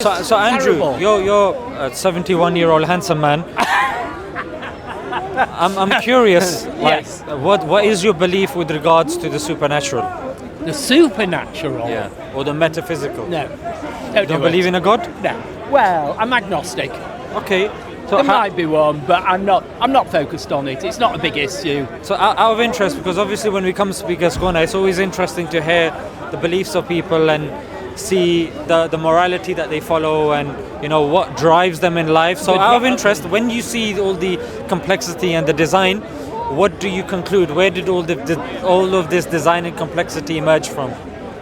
So Andrew, you're a 71-year-old handsome man. I'm curious. Yes. What is your belief with regards to the supernatural? The supernatural? Yeah. Or the metaphysical? No. Don't believe in a god? No. Well, I'm agnostic. Okay. So there might be one, but I'm not focused on it. It's not a big issue. So out of interest, because obviously when we come to Speaker's Corner, it's always interesting to hear the beliefs of people and see the morality that they follow and what drives them in life. So out of interest, when you see all the complexity and the design, what do you conclude? Where did all of this design and complexity emerge from?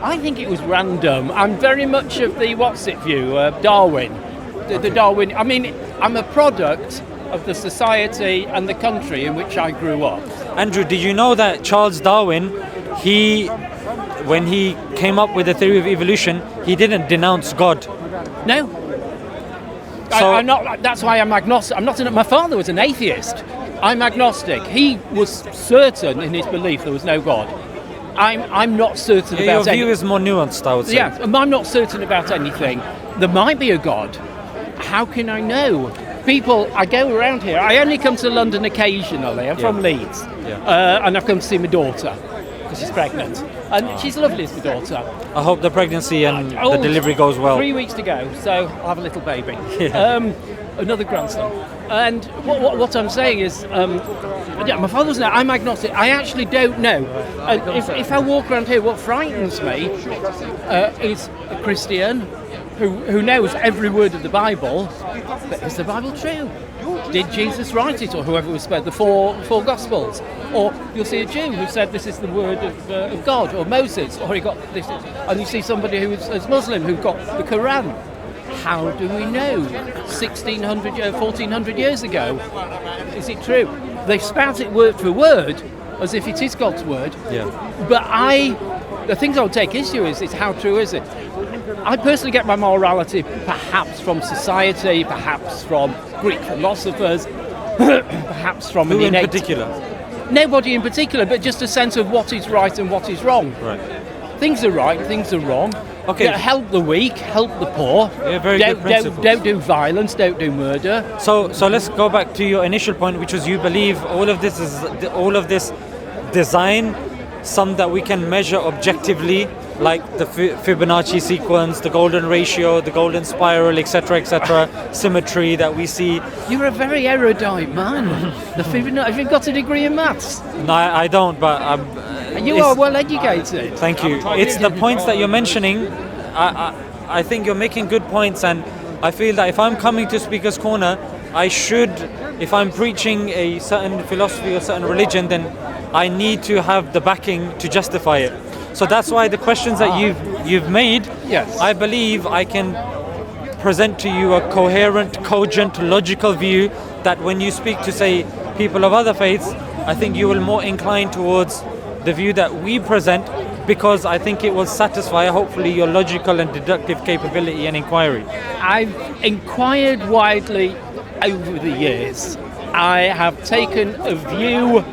I think it was random. I'm very much of the view, Darwin. The Darwin. I mean, I'm a product of the society and the country in which I grew up. Andrew, did you know that Charles Darwin, when he came up with the theory of evolution, he didn't denounce God? No. So, I'm not. That's why I'm agnostic. My father was an atheist. I'm agnostic. He was certain in his belief there was no God. I'm not certain about anything. Your view is more nuanced, I would say. Yeah, I'm not certain about anything. There might be a God. How can I know? People, I go around here. I only come to London occasionally. I'm from Leeds. Yeah. And I've come to see my daughter because she's pregnant. And she's lovely as my daughter. I hope the pregnancy and the delivery goes well. 3 weeks to go, so I'll have a little baby. Yeah. Another grandson. And what I'm saying is, my father's now, I'm agnostic. I actually don't know. If I walk around here, what frightens me is a Christian who knows every word of the Bible, but is the Bible true? Did Jesus write it, or whoever was spared, the four Gospels? Or you'll see a Jew who said this is the word of God, or Moses, or he got this, and you see somebody who is Muslim who got the Quran. How do we know? 1400 years ago, is it true? They spout it word for word as if it is God's word. Yeah. But the things I would take issue is how true is it? I personally get my morality perhaps from society, perhaps from Greek philosophers, perhaps from Who in particular? Nobody in particular, but just a sense of what is right and what is wrong. Right. Things are right, things are wrong. Okay. Help the weak, help the poor. Yeah, very good principles. Don't do violence, don't do murder. So let's go back to your initial point, which was you believe all of this design, some that we can measure objectively, like the Fibonacci sequence, the golden ratio, the golden spiral, etc., symmetry that we see. You're a very erudite man. The Fibonacci. Have you got a degree in maths? No, I don't, but you are well educated. Thank you. It's the points that you're mentioning. I think you're making good points, and I feel that if I'm coming to Speaker's Corner, I should, if I'm preaching a certain philosophy or certain religion, then I need to have the backing to justify it. So that's why the questions that you've made, yes, I believe I can present to you a coherent, cogent, logical view that when you speak to, say, people of other faiths, I think you will more incline towards the view that we present, because I think it will satisfy, hopefully, your logical and deductive capability and inquiry. I've inquired widely over the years. I have taken a view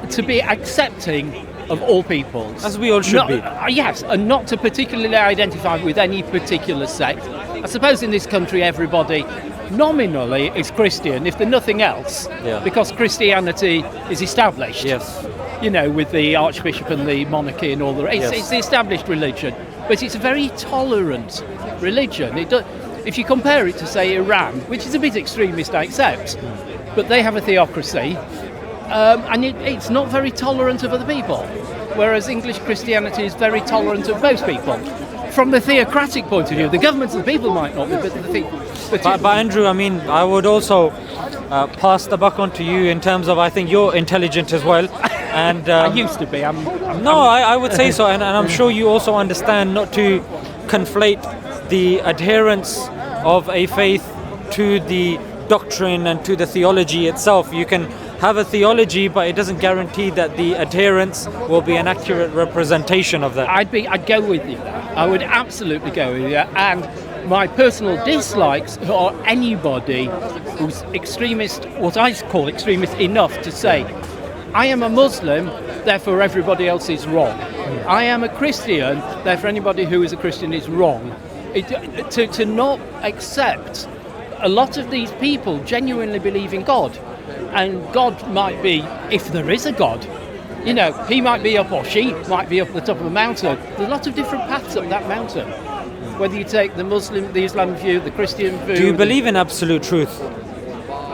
to be accepting of all peoples. As we all should be. Yes, and not to particularly identify with any particular sect. I suppose in this country everybody nominally is Christian, if they're nothing else, because Christianity is established. Yes. With the Archbishop and the monarchy and all the rest. It's the established religion, but it's a very tolerant religion. If you compare it to, say, Iran, which is a bit extremist, I accept, but they have a theocracy, and it's not very tolerant of other people, whereas English Christianity is very tolerant of most people. From the theocratic point of view, the governments of the people might not be, but Andrew, I mean, I would also pass the buck on to you in terms of, I think you're intelligent as well. And I used to be. I would say so, and I'm sure you also understand not to conflate the adherence of a faith to the doctrine and to the theology itself. You can have a theology, but it doesn't guarantee that the adherence will be an accurate representation of that. I'd go with you. I would absolutely go with you. And my personal dislikes are anybody who's extremist, what I call extremist enough to say, I am a Muslim, therefore everybody else is wrong. I am a Christian, therefore anybody who is a Christian is wrong. to not accept a lot of these people genuinely believe in God, and God might be, if there is a God, he might be up, or she might be up at the top of a mountain. There's a lot of different paths up that mountain. Whether you take the Muslim, the Islam view, the Christian view. Do you believe in absolute truth?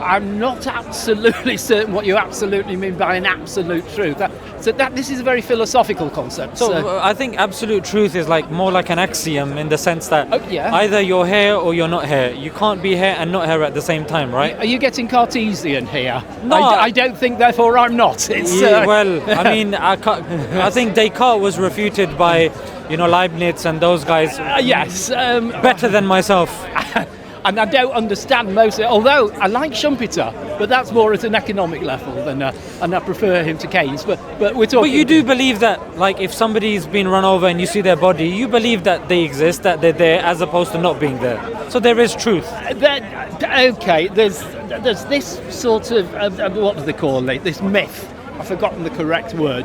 I'm not absolutely certain what you absolutely mean by an absolute truth. This is a very philosophical concept. So I think absolute truth is more like an axiom, in the sense that yeah. either you're here or you're not here. You can't be here and not here at the same time, right? Are you getting Cartesian here? No, I don't think, therefore I'm not. I think Descartes was refuted by Leibniz and those guys. Yes. Better than myself. And I don't understand most of it, although I like Schumpeter, but that's more at an economic level than, and I prefer him to Keynes. But we're talking. But you do believe that, if somebody's been run over and you see their body, you believe that they exist, that they're there, as opposed to not being there. So there is truth. Okay, there's this sort of what do they call it? This myth. I've forgotten the correct word.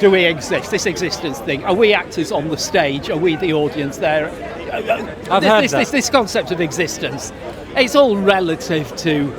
Do we exist? This existence thing. Are we actors on the stage? Are we the audience there? I've heard that. This concept of existence, it's all relative to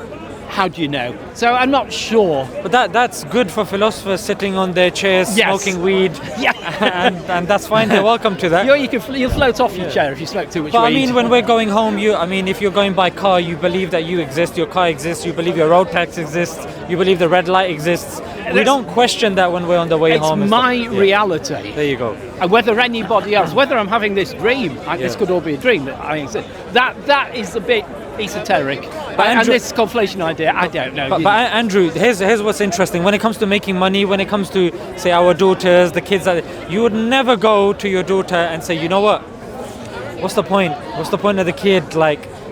how do you know. So I'm not sure. But that's good for philosophers sitting on their chairs, yes. smoking weed. Yeah. and that's fine. They're welcome to that. You'll float off your chair if you smoke too much weed. But I mean, when we're going home, if you're going by car, you believe that you exist, your car exists, you believe your road tax exists, you believe the red light exists. We don't question that when we're on the way home. It's my reality. There you go. And whether anybody else, whether I'm having this dream, this could all be a dream that I exist. That is a bit esoteric. And this conflation idea, I don't know. But Andrew, here's what's interesting. When it comes to making money, when it comes to, say, our daughters, the kids, you would never go to your daughter and say, you know what? What's the point? What's the point of the kid?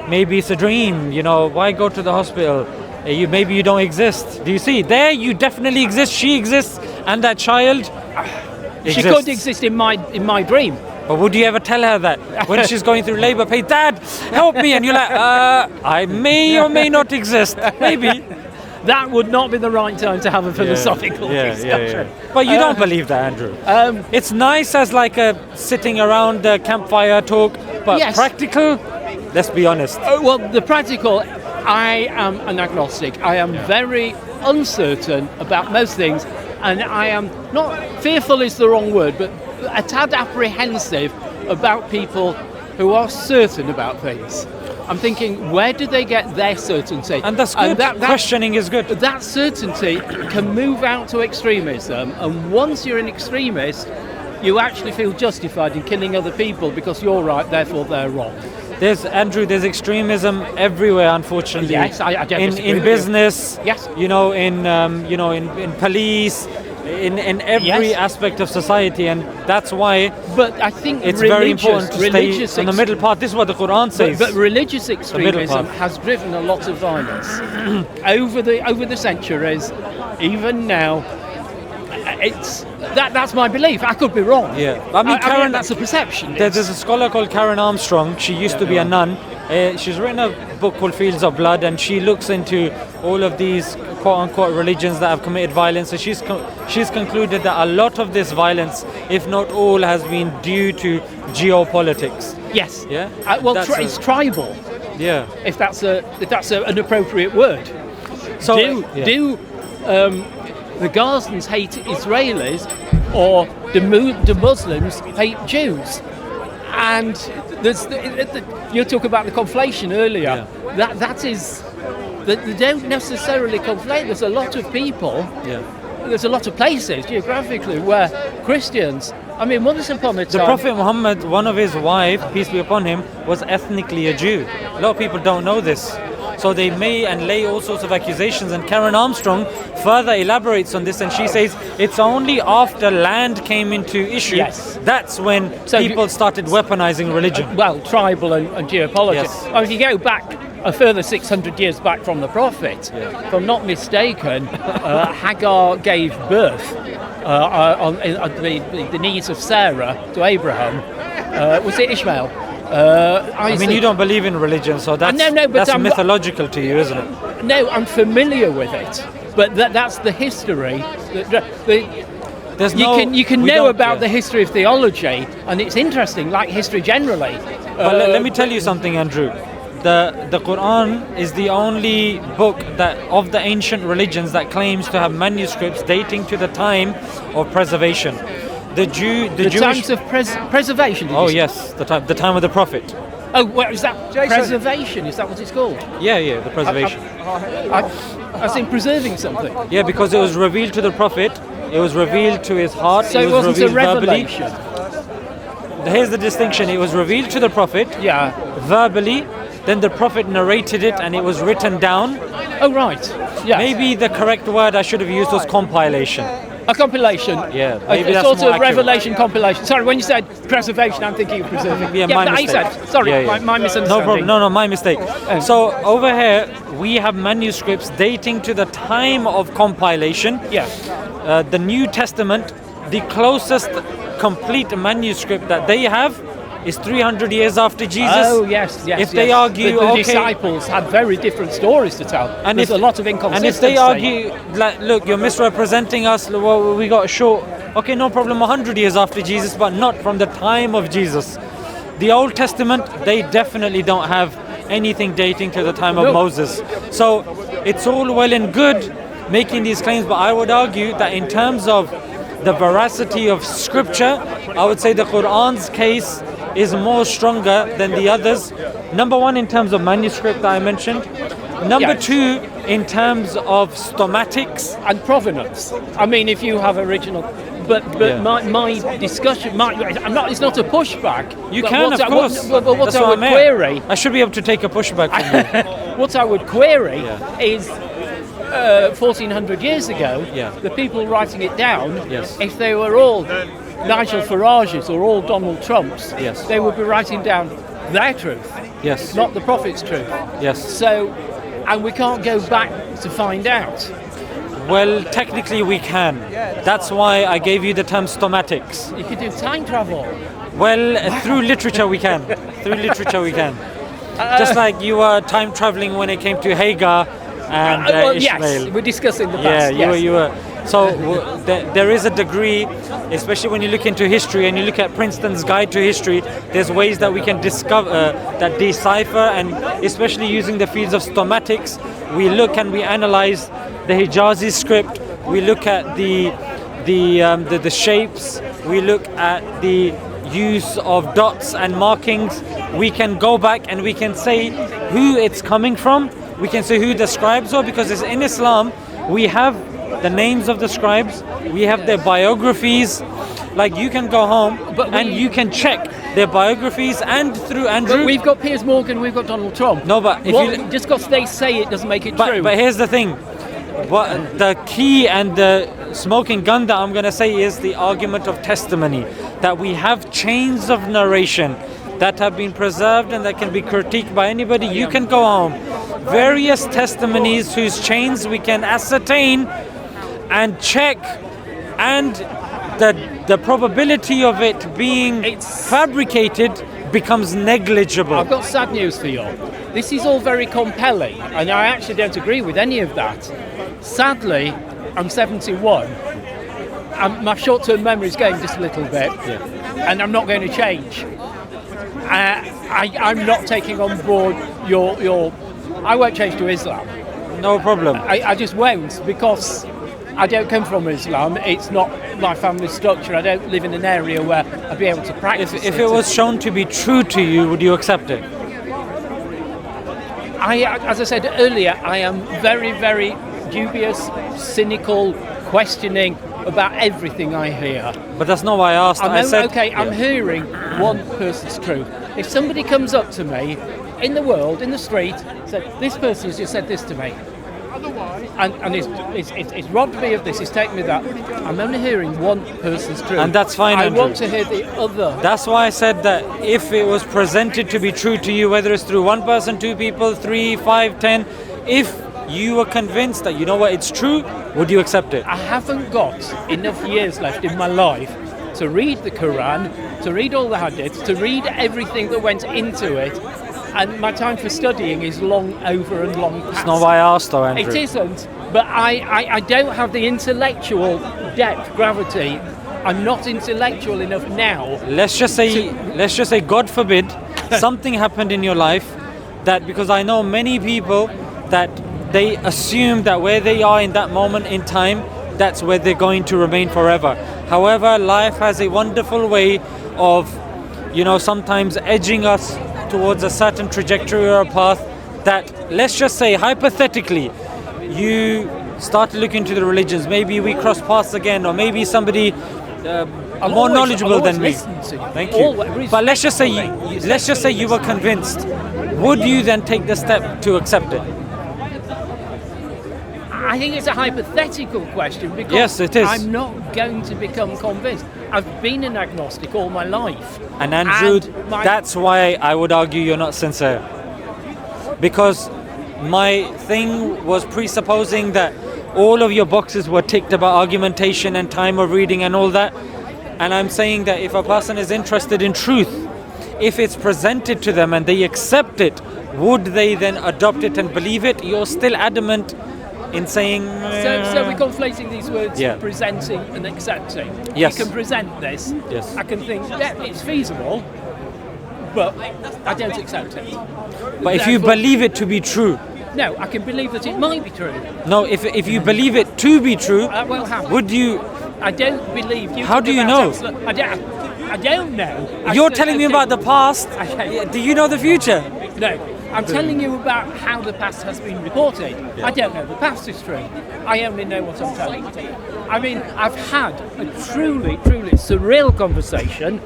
Maybe it's a dream. Why go to the hospital? Maybe you don't exist. Do you see? There, you definitely exist. She exists, and that child exists. She could exist in my dream. But would you ever tell her that when she's going through labour pain, Dad, help me? And you're like, I may or may not exist. Maybe. That would not be the right time to have a philosophical discussion. Yeah. But you don't believe that, Andrew. It's nice as a sitting around the campfire talk, but yes. Practical, let's be honest. Well, the practical, I am an agnostic. I am very uncertain about most things, and I am not, fearful is the wrong word, but a tad apprehensive about people who are certain about things. I'm thinking, where do they get their certainty? And that's good. Questioning is good. That certainty can move out to extremism, and once you're an extremist, you actually feel justified in killing other people because you're right, therefore they're wrong. There's extremism everywhere, unfortunately. Yes, I don't disagree in business. Yes. In police, in every aspect of society, and that's why. But I think it's very important to stay in the middle part. This is what the Quran says. But religious extremism has driven a lot of violence over the centuries. Even now, that's my belief. I could be wrong. Yeah, I mean, that's a perception. There's a scholar called Karen Armstrong. She used to be a nun. She's written a book called Fields of Blood, and she looks into all of these quote-unquote religions that have committed violence. So she's concluded that a lot of this violence, if not all, has been due to geopolitics. Yes. Yeah. It's tribal. Yeah. If that's an appropriate word. So do the Gazans hate Israelis, or the Muslims hate Jews? And you talk about the conflation earlier. Yeah. That is, they don't necessarily conflate. There's a lot of people. Yeah. There's a lot of places geographically where Christians. I mean, once upon a time, the Prophet Muhammad, one of his wives, peace be upon him, was ethnically a Jew. A lot of people don't know this. So they may and lay all sorts of accusations, and Karen Armstrong further elaborates on this, and she says it's only after land came into issue, that's when people started weaponizing religion. Tribal and geopolitics. Yes. If you go back a further 600 years back from the Prophet, if I'm not mistaken, Hagar gave birth on the knees of Sarah to Abraham. Was it Ishmael? I mean, you don't believe in religion, so that's mythological to you, isn't it? No, I'm familiar with it, but that's the history. There's you can we know don't- about yeah. the history of theology, and it's interesting, like history generally. But let me tell you something, Andrew. The Quran is the only book that of the ancient religions that claims to have manuscripts dating to the time of preservation. The Jewish times of preservation. Did you say? yes, the time of the Prophet. Oh, well, is that preservation? Is that what it's called? Yeah, the preservation. As in preserving something. Yeah, because it was revealed to the Prophet. It was revealed to his heart. So it it was wasn't a revealed verbally. revelation. Here's the distinction. It was revealed to the Prophet Yeah. verbally. Then the Prophet narrated it, and it was written down. Oh, right. Yeah. Maybe the correct word I should have used was compilation. A compilation. Yeah, A maybe that's sort more of accurate. revelation compilation. Sorry, when you said preservation, I'm thinking of preserving. Yeah, my but I mistake. said, sorry, Yeah. my No misunderstanding. problem. No, my mistake. So over here we have manuscripts dating to the time of compilation. Yeah. The New Testament, the closest complete manuscript that they have is 300 years after Jesus. Oh, yes. If they yes. argue, the okay, disciples had very different stories to tell. and There's if, a lot of and inconsistency. if they argue, like, look, you're misrepresenting us, well, we got short. Okay, no problem, 100 years after Jesus, but not from the time of Jesus. The Old Testament, they definitely don't have anything dating to the time of No. Moses. So it's all well and good making these claims, but I would argue that in terms of the veracity of scripture, I would say the Quran's case is more stronger than the others. Number one, in terms of manuscript that I mentioned. Number Yes. two, in terms of stomatics. And provenance. I mean, if you have original, but Yeah. my discussion, it's not a pushback. You but can, what of course. But what That's I what would I'm at. query, I should be able to take a pushback from you. what I would query Yeah. is 1,400 years ago, Yeah. the people writing it down, Yes. if they were all Nigel Farage's or all Donald Trump's, Yes. they would be writing down their truth, Yes. not the prophet's truth. Yes. So, and we can't go back to find out. Well, technically we can. That's why I gave you the term stomatics. You could do time travel. Well, through literature we can. Through literature we can. Just like you were time traveling when it came to Hagar and Well, Ishmael. yes, we're discussing the Yeah, past. you were. So there is a degree, especially when you look into history and you look at Princeton's Guide to History, there's ways that we can discover, that decipher, and especially using the fields of stomatics, we look and we analyze the Hijazi script, we look at the shapes, we look at the use of dots and markings. We can go back and we can say who it's coming from, we can say who the scribes are, because it's in Islam we have the names of the scribes, we have their biographies. Like, you can go home and you can check their biographies, and through Andrew. But we've got Piers Morgan, we've got Donald Trump. No, but if you just because they say it doesn't make it true. But here's the thing. What the key and the smoking gun that I'm going to say is the argument of testimony, that we have chains of narration that have been preserved and that can be critiqued by anybody. You can go home, various testimonies whose chains we can ascertain and check, and the probability of it being fabricated becomes negligible. I've got sad news for you. This is all very compelling, and I actually don't agree with any of that. Sadly, I'm 71, and my short-term memory is going just a little bit, and I'm not going to change. I'm not taking on board your. I won't change to Islam. No problem. I just won't, because I don't come from Islam. It's not my family structure. I don't live in an area where I'd be able to practice If it was shown to be true to you, would you accept it? As I said earlier, I am very, very dubious, cynical, questioning about everything I hear. But that's not why I asked. I said, I'm hearing one person's truth. If somebody comes up to me in the world, in the street, said, this person has just said this to me, and it's robbed me of this, it's taken me that, I'm only hearing one person's truth. And that's fine, I Andrew. want to hear the other. That's why I said that if it was presented to be true to you, whether it's through one person, two people, 3, 5, 10, if you were convinced that, you know what, it's true, would you accept it? I haven't got enough years left in my life to read the Quran, to read all the hadiths, to read everything that went into it, and my time for studying is long over and long past. That's not why I asked though, Andrew. It isn't, but I don't have the intellectual depth, gravity. I'm not intellectual enough now. Let's just say, God forbid, something happened in your life that, because I know many people that they assume that where they are in that moment in time, that's where they're going to remain forever. However, life has a wonderful way of, sometimes edging us towards a certain trajectory or a path that, let's just say, hypothetically, you start to look into the religions, maybe we cross paths again, or maybe somebody more knowledgeable than me. Thank you. But let's just say you were convinced. Would you then take the step to accept it? I think it's a hypothetical question because yes, it is. I'm not going to become convinced. I've been an agnostic all my life. And Andrew, that's why I would argue you're not sincere. Because my thing was presupposing that all of your boxes were ticked about argumentation and time of reading and all that. And I'm saying that if a person is interested in truth, if it's presented to them and they accept it, would they then adopt it and believe it? You're still adamant in saying... So we're conflating these words, presenting and accepting. Yes. You can present this. Yes. I can think, it's feasible, but I don't accept it. But if you believe it to be true... No, I can believe that it might be true. No, if you believe it to be true, would you... I don't believe you... How do you know? I don't know. You're telling me about the past. Do you know the future? No. I'm telling you about how the past has been reported. Yeah. I don't know the past is true. I only know what I'm telling you. I mean, I've had a truly, truly surreal conversation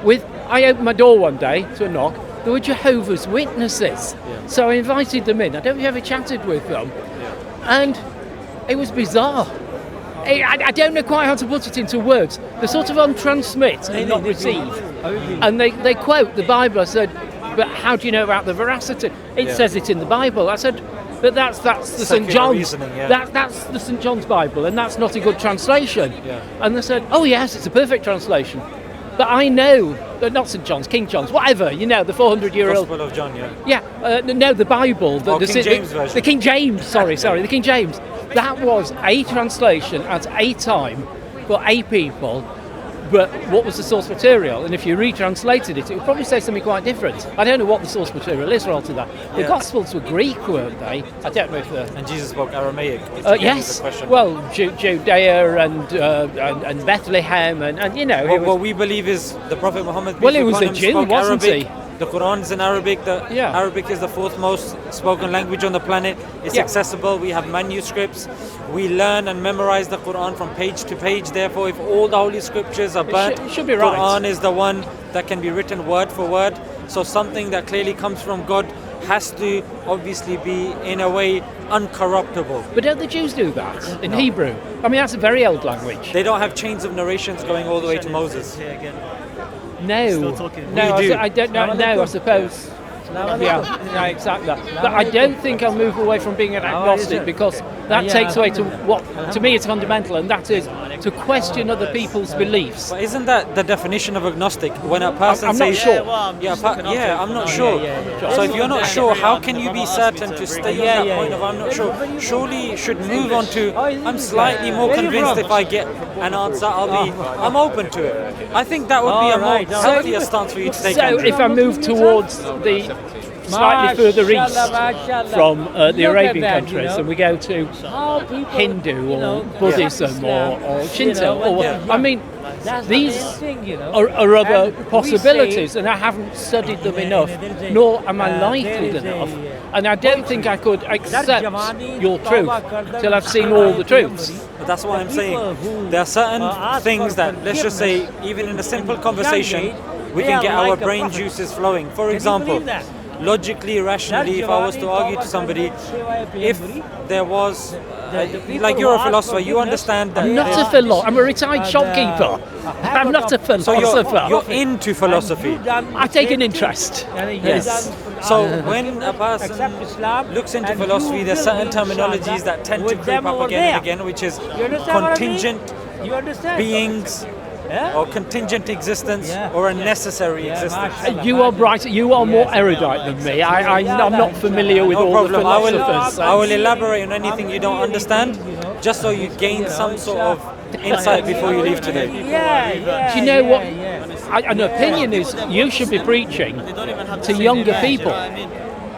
with... I opened my door one day to a knock. There were Jehovah's Witnesses. Yeah. So I invited them in. I don't know if you ever chatted with them. Yeah. And it was bizarre. I don't know quite how to put it into words. They're sort of on transmit and not receive. And they quote the Bible. I said, but how do you know about the veracity? It says it in the Bible. I said, but that's the St. John's. That's the St. John's Bible, and that's not a good translation. Yeah. And they said, oh yes, it's a perfect translation. But I know, not St. John's, King John's, whatever, the 400-year-old... Gospel of John, no, the Bible. King James version. The King James, the King James. That was a translation at a time for a people, but what was the source material? And if you retranslated it, it would probably say something quite different. I don't know what the source material is for all to that. The Gospels were Greek, weren't they? I don't know if the... And Jesus spoke Aramaic. Yes. Well, Judea and Bethlehem and what we believe is the Prophet Muhammad. Well, he was a Jew, wasn't Arabic. he? The Quran's in Arabic. Arabic is the fourth most spoken language on the planet. It's accessible. We have manuscripts. We learn and memorize the Quran from page to page. Therefore, if all the holy scriptures are burnt, it should be right. Quran is the one that can be written word for word. So something that clearly comes from God has to obviously be, in a way, uncorruptible. But don't the Jews do that in Hebrew? I mean, that's a very old language. They don't have chains of narrations going all the way to Moses. No, I don't know. No, I suppose. Yeah, exactly. But I don't think I'll move away from being an agnostic because that takes away to what, to me, is fundamental, and that is to question other people's beliefs. But isn't that the definition of agnostic? When a person I'm says, not sure. I'm not sure. So if you're not sure, how can you be certain to stay on that point of I'm not sure? Surely you should move on to I'm slightly more convinced. If I get an answer, I'm open to it. I think that would be a more healthier stance for you to take. So if I move towards the slightly further east from the Arabian countries and we go to Hindu or Buddhism or Shinto, I mean, these are other possibilities, and I haven't studied them enough, nor am I likely enough, and I don't think I could accept your truth till I've seen all the truths. But that's what I'm saying. There are certain things that, let's just say, even in a simple conversation, we can get our brain juices flowing. For example, logically, rationally, if I was to argue to somebody, if there was, like you're a philosopher, you understand that... I'm not a philosopher, I'm a retired shopkeeper. I'm not a philosopher. So you're into philosophy. I take an interest. Yes. So when a person looks into philosophy, there's certain terminologies that tend to creep up again and again, which is contingent beings, or contingent existence, or a necessary existence. You are brighter. You are more erudite than me. I'm not familiar with all the philosophers. I will elaborate on anything you don't understand, just so you gain some sort of insight before you leave today. Do you know what? An opinion is you should be preaching to younger people.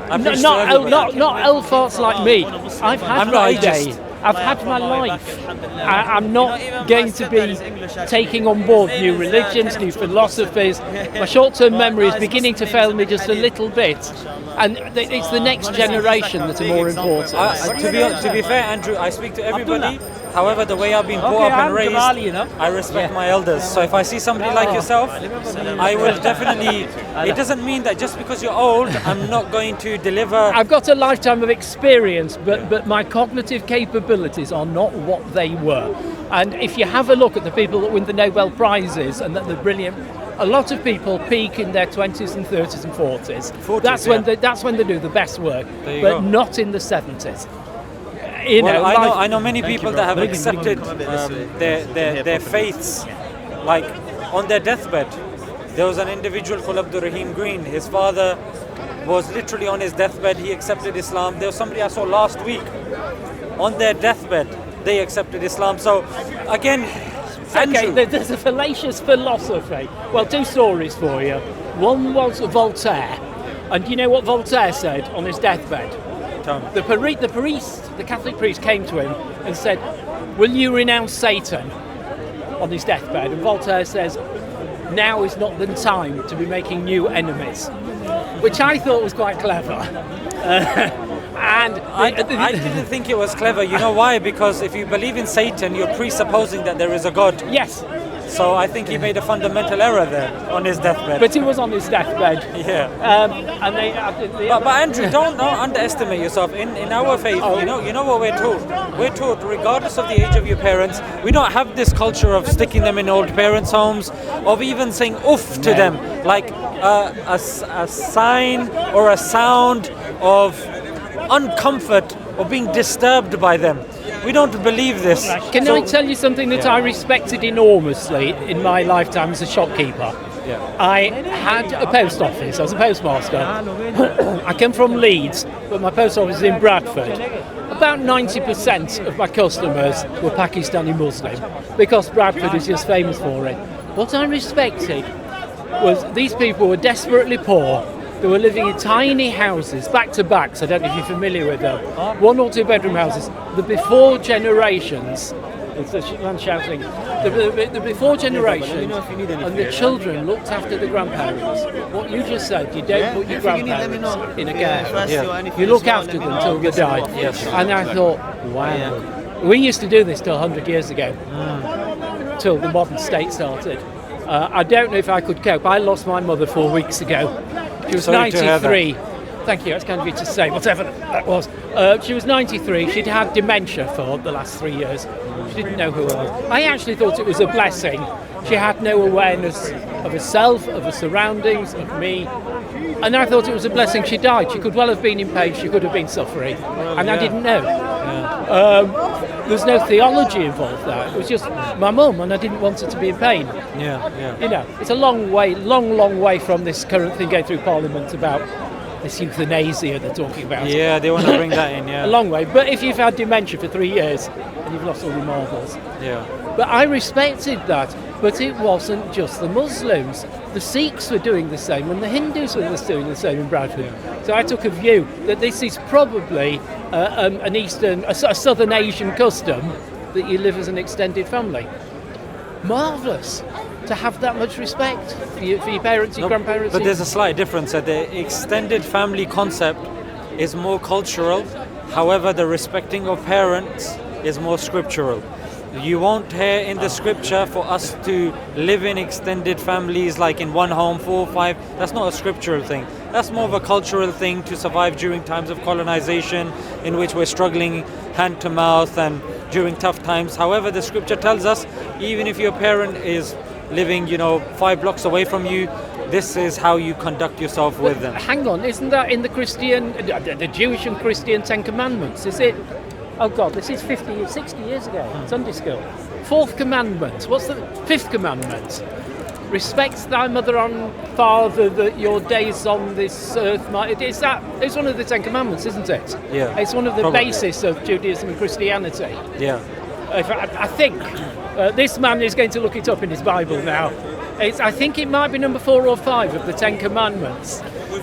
Not old farts like me. I've had my day. I've had my life. I'm not going to be taking on board new religions, new philosophies. My short-term memory is beginning to fail me just a little bit, and it's the next generation that are more important. To be fair, Andrew, I speak to everybody. However, the way I've been brought up and raised, I respect my elders. So if I see somebody like yourself, I will definitely. It doesn't mean that just because you're old, I'm not going to deliver. I've got a lifetime of experience, but my cognitive capabilities are not what they were. And if you have a look at the people that win the Nobel Prizes and that they're brilliant, a lot of people peak in their 20s and 30s and 40s. That's when they do the best work, but not in the 70s. I know many people that have accepted their faiths, like on their deathbed. There was an individual called Abdullah Green. His father was literally on his deathbed. He accepted Islam. There was somebody I saw last week on their deathbed. They accepted Islam. So again, okay, there's a fallacious philosophy. Well, two stories for you. One was Voltaire, and you know what Voltaire said on his deathbed? The Catholic priest came to him and said, "Will you renounce Satan?" on his deathbed. And Voltaire says, "Now is not the time to be making new enemies," which I thought was quite clever. And I didn't think it was clever. You know why? Because if you believe in Satan, you're presupposing that there is a God. Yes. So I think he made a fundamental error there on his deathbed. But he was on his deathbed. Yeah. But Andrew, don't underestimate yourself. In our faith, you know what we're taught. We're taught, regardless of the age of your parents, we don't have this culture of sticking them in old parents' homes, of even saying "oof" to them, like a sign or a sound of uncomfort or being disturbed by them. We don't believe this. Can I tell you something that I respected enormously in my lifetime as a shopkeeper? Yeah. I had a post office. I was a postmaster. I come from Leeds, but my post office is in Bradford. About 90% of my customers were Pakistani Muslim, because Bradford is just famous for it. What I respected was these people were desperately poor. They were living in tiny houses, back to backs. I don't know if you're familiar with them. 1 or 2 bedroom houses. The before generations, it's the man shouting. The before generations, and the children looked after the grandparents. What you just said, you don't put your grandparents in a care home. You look after them until they die. Yes. And I thought, wow. We used to do this till 100 years ago, till the modern state started. I don't know if I could cope. I lost my mother 4 weeks ago. She was 93. Thank you, that's kind of you to say, whatever that was. She was 93. She'd had dementia for the last 3 years. She didn't know who I was. I actually thought it was a blessing. She had no awareness of herself, of her surroundings, of me. And I thought it was a blessing she died. She could well have been in pain. She could have been suffering. And I didn't know. There's no theology involved there. It was just my mum, and I didn't want her to be in pain. You know, it's a long way from this current thing going through Parliament about this euthanasia they're talking about. Yeah, they want to bring that in, yeah. A long way. But if you've had dementia for 3 years and you've lost all your marbles. Yeah. But I respected that. But it wasn't just the Muslims. The Sikhs were doing the same, and the Hindus were doing the same in Bradford. So I took a view that this is probably a Southern Asian custom that you live as an extended family. Marvellous to have that much respect for your parents, your grandparents. But there's a slight difference. The extended family concept is more cultural. However, the respecting of parents is more scriptural. You won't hear in the scripture for us to live in extended families like in one home, 4 or 5. That's not a scriptural thing. That's more of a cultural thing to survive during times of colonization in which we're struggling hand to mouth and during tough times. However, the scripture tells us even if your parent is living, 5 blocks away from you, this is how you conduct yourself with them. Hang on, isn't that in the Jewish and Christian 10 Commandments? Is it? Oh God, this is 60 years ago, Sunday school. fourth commandment. What's the fifth commandment? Respect thy mother and father, that your days on this earth might... It's one of the Ten Commandments, isn't it? Yeah. It's one of the Probably. basis of Judaism and Christianity. Yeah. I think this man is going to look it up in his Bible now. I think it might be number 4 or 5 of the Ten Commandments. Which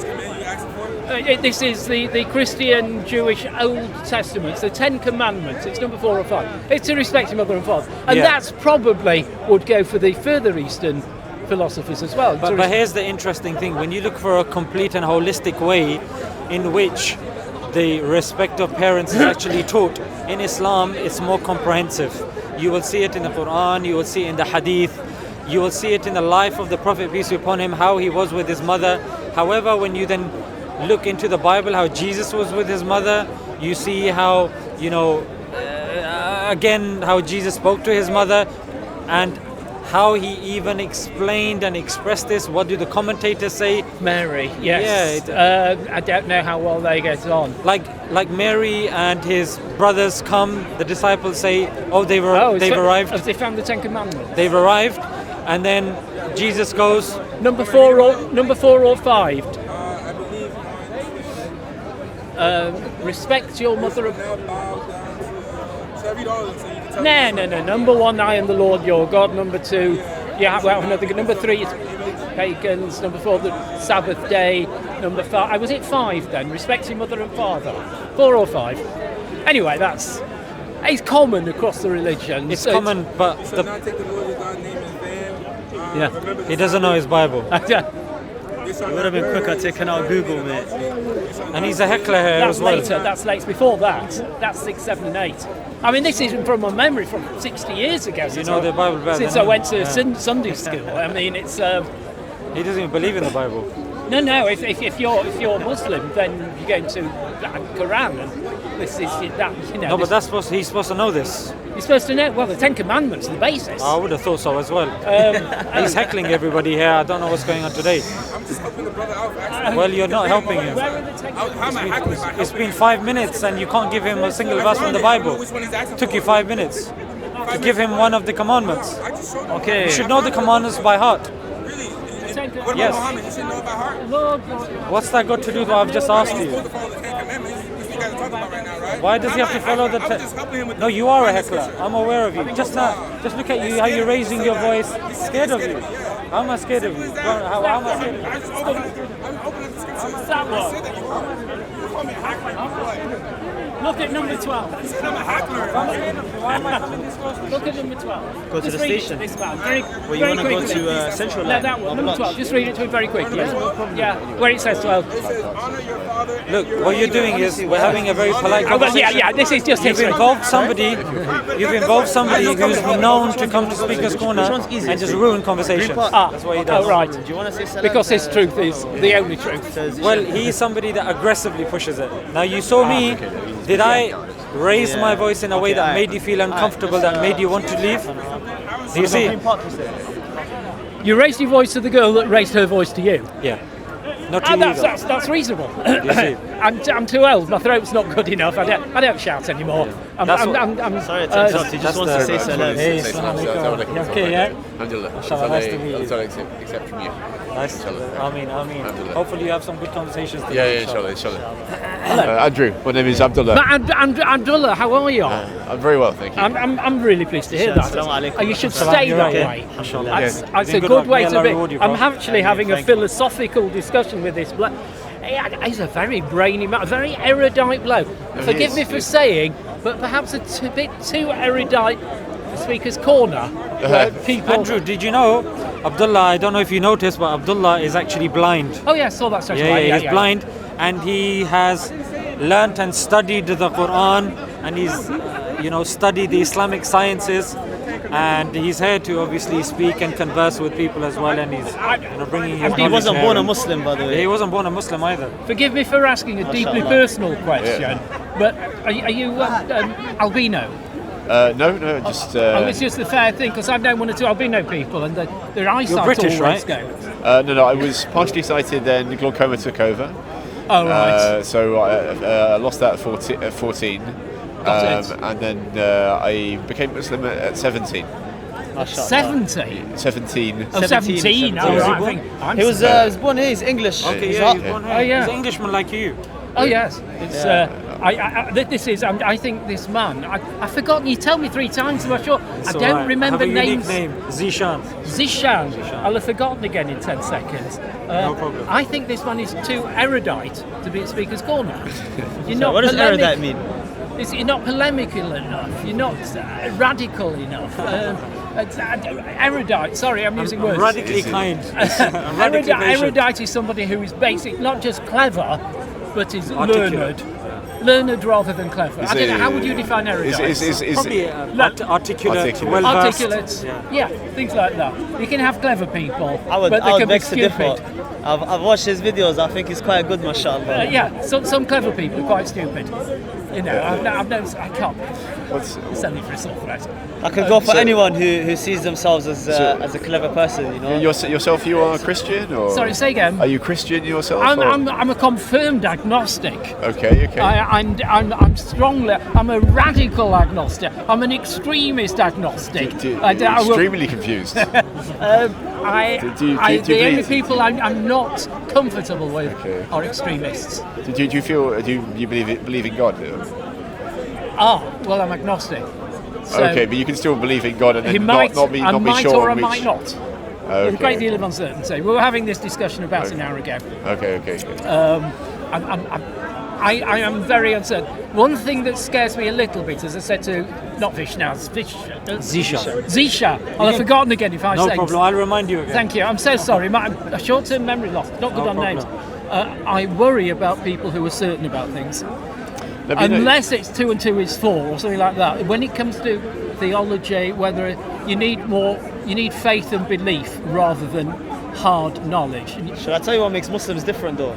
command you asking for? This is the Christian, Jewish Old Testaments, the Ten Commandments. It's number 4 or 5. It's to respect your mother and father. And that's probably would go for the further Eastern philosophers as well. But here's the interesting thing. When you look for a complete and holistic way in which the respect of parents is actually taught, in Islam it's more comprehensive. You will see it in the Quran, you will see it in the Hadith, you will see it in the life of the Prophet, peace be upon him, how he was with his mother. However, when you then look into the Bible, how Jesus was with his mother, you see how, again, how Jesus spoke to his mother, and how he even explained and expressed this. What do the commentators say? Mary, yes. Yeah, I don't know how well they get on. Like Mary and his brothers come, the disciples say, they've arrived. Have they found the Ten Commandments? They've arrived, and then Jesus goes... Number 4 or 5? I believe. Respect your mother. Should I read all of them so you can tell me? No. Number 1, I am the Lord your God. Number 2, number 3 is pagans. Number 4, the Sabbath day. Number 5, was it 5 then? Respect your mother and father. 4 or 5? Anyway, it's common across the religions. It's common, but You shall not take the Lord your God's name in vain. he doesn't know his Bible. It would have been quicker taken out Google, mate. And he's a heckler here That's as well. later. That's later. Before that, that's 6, 7, and 8. I mean, this isn't from my memory from 60 years ago. You know the Bible better Since than I went to him. Sunday school. I mean, it's. He doesn't even believe in the Bible. No. If you're Muslim, then you go into the Quran, and this is that. No, but he's supposed to know this. You're supposed to know. Well, the Ten Commandments are the basis. I would have thought so as well. He's heckling everybody here. I don't know what's going on today. I'm just helping the brother out. Actually. Well, you're not helping him. Where are the Ten How am I hacking if I help It's him? been 5 minutes and you can't give him a single verse from the Bible. Which one he's asking Took for. you 5 minutes to give him one of the commandments. I just showed him. Okay. You should know the commandments by heart. Really? Ten What about Yes. Muhammad? You should know it by heart. Lord, What's that got to do with what I've just asked He's you? supposed to follow the Ten Commandments. Which you guys are talking about right now, right? Why does he have to follow the... I was just helping him with No, you are a heckler. I'm aware of you. Just look at you, how you're raising your voice. Scared of you. How am I scared of you? How am I scared of you? I just opened up the scriptures. that I one. said that you call me a hackler. Look at number 12. You said I'm a hackler. Why am I coming this close? Look at number 12. Go to Just the read it station. This man. Very, Well, you very want to go quickly. to Central No, Line? that one. or Number Blotch? 12. Just read it to him very quickly. Yeah, where it says 12. It says honor your father. and Look, your what you're mother. doing is we're having a very polite Oh, well, conversation. yeah, this is just You've history. involved somebody who's known to come to Speaker's Corner one's easiest? and just ruin conversation. Green That's what he does. Oh, right. Do you want to say salam? Because his truth is the only truth. Well, he's somebody that aggressively pushes it. Now, you saw me. Did I raise my voice in a way that made you feel uncomfortable, that made you want to leave? Do you see? You raised your voice to the girl that raised her voice to you. Yeah. Not to you, though. That's reasonable. You see? I'm too old. My throat's not good enough. I don't shout anymore. I'm That's what- I'm Sorry to interrupt, he just wants to say salam. Hey, Assalamu Assalamu alaikum. Okay, yeah? Alhamdulillah. Inshallah, nice to meet you. Except from you. Nice. I mean. Alhamdulillah. Hopefully you have some good conversations today. Yeah, inshallah. Andrew, my name is Abdullah. Abdullah, how are you? I'm very well, thank you. I'm really pleased to hear that. Assalamu alaikum. You should Salam, stay you're that right. way. Inshallah. That's Yes. a Been good luck. way May to Allah be. reward you, bro. I'm actually having a Thank you. philosophical discussion with this bloke. He's a very brainy man, a very erudite bloke. Forgive me for saying, but perhaps a bit too erudite for Speaker's Corner. Where people. Andrew, did you know Abdullah? I don't know if you noticed, but Abdullah is actually blind. Oh yeah, I saw that straight Yeah, away. he's blind, and he has learnt and studied the Quran, and he's, studied the Islamic sciences, and he's here to obviously speak and converse with people as well, and he's, bringing his And he He knowledge wasn't here. born a Muslim, by the Yeah, way. he wasn't born a Muslim either. Forgive me for asking a deeply Mashallah. personal question, but are you albino? No, just. It's just a fair thing because I've known one or two albino people, and their eyesight British, always right? goes. No, I was partially sighted, then glaucoma took over. Oh right. So I lost that at 14. Got it. And then I became Muslim at 17. 70? 17. Oh, 17. Oh, right. I think I'm He was born here. He's English. Okay, He's yeah, up- he's born here. Oh, yeah. He's an Englishman like you. Oh yes, it's. This is. I think this man. I've forgotten. You tell me 3 times. I'm not sure. I So don't I remember have a unique names. name, Zishan. Zishan. I'll have forgotten again in 10 seconds. No problem. I think this man is too erudite to be at Speaker's Corner. You're So what does erudite mean? You're not polemical enough. You're not radical enough. Erudite. Sorry, I'm using words. Radically kind. I'm radically patient. Erudite is somebody who is basic, not just clever, but is Articulate. learned. Learned rather than clever. I don't know, how would you define erudite? Probably articulate, Articulate. well-versed. Articulate, yeah, things like that. You can have clever people, I would but they can be beg to differ. stupid. I've watched his videos. I think he's quite good, mashallah. Yeah, some clever people are quite stupid. You know, I've known, I can't. It's only for a sore threat. I could go for So- anyone who sees themselves as a clever person, you know. Yourself, you are Christian, or Sorry, say again. are you Christian yourself? or- I'm a confirmed agnostic. Okay. I'm a radical agnostic. I'm an extremist agnostic. Extremely confused. The only believe- people I'm not comfortable with Okay. are extremists. do you feel? Do you believe in God? Well, I'm agnostic. So Okay, but you can still believe in God and he then might, not be I might sure or I on which. might not. There's a great deal of uncertainty. We were having this discussion about an hour ago. Okay. I am very uncertain. One thing that scares me a little bit, as I said to, not Vishnu, Zisha. I've forgotten again if I No say. problem, I'll remind you again. Thank you. I'm so sorry. A short-term memory loss. Not good No on problem. names. I worry about people who are certain about things. Let me know- Unless it's 2 and 2 is 4 or something like that. When it comes to theology, whether you need faith and belief rather than hard knowledge. Should I tell you what makes Muslims different though?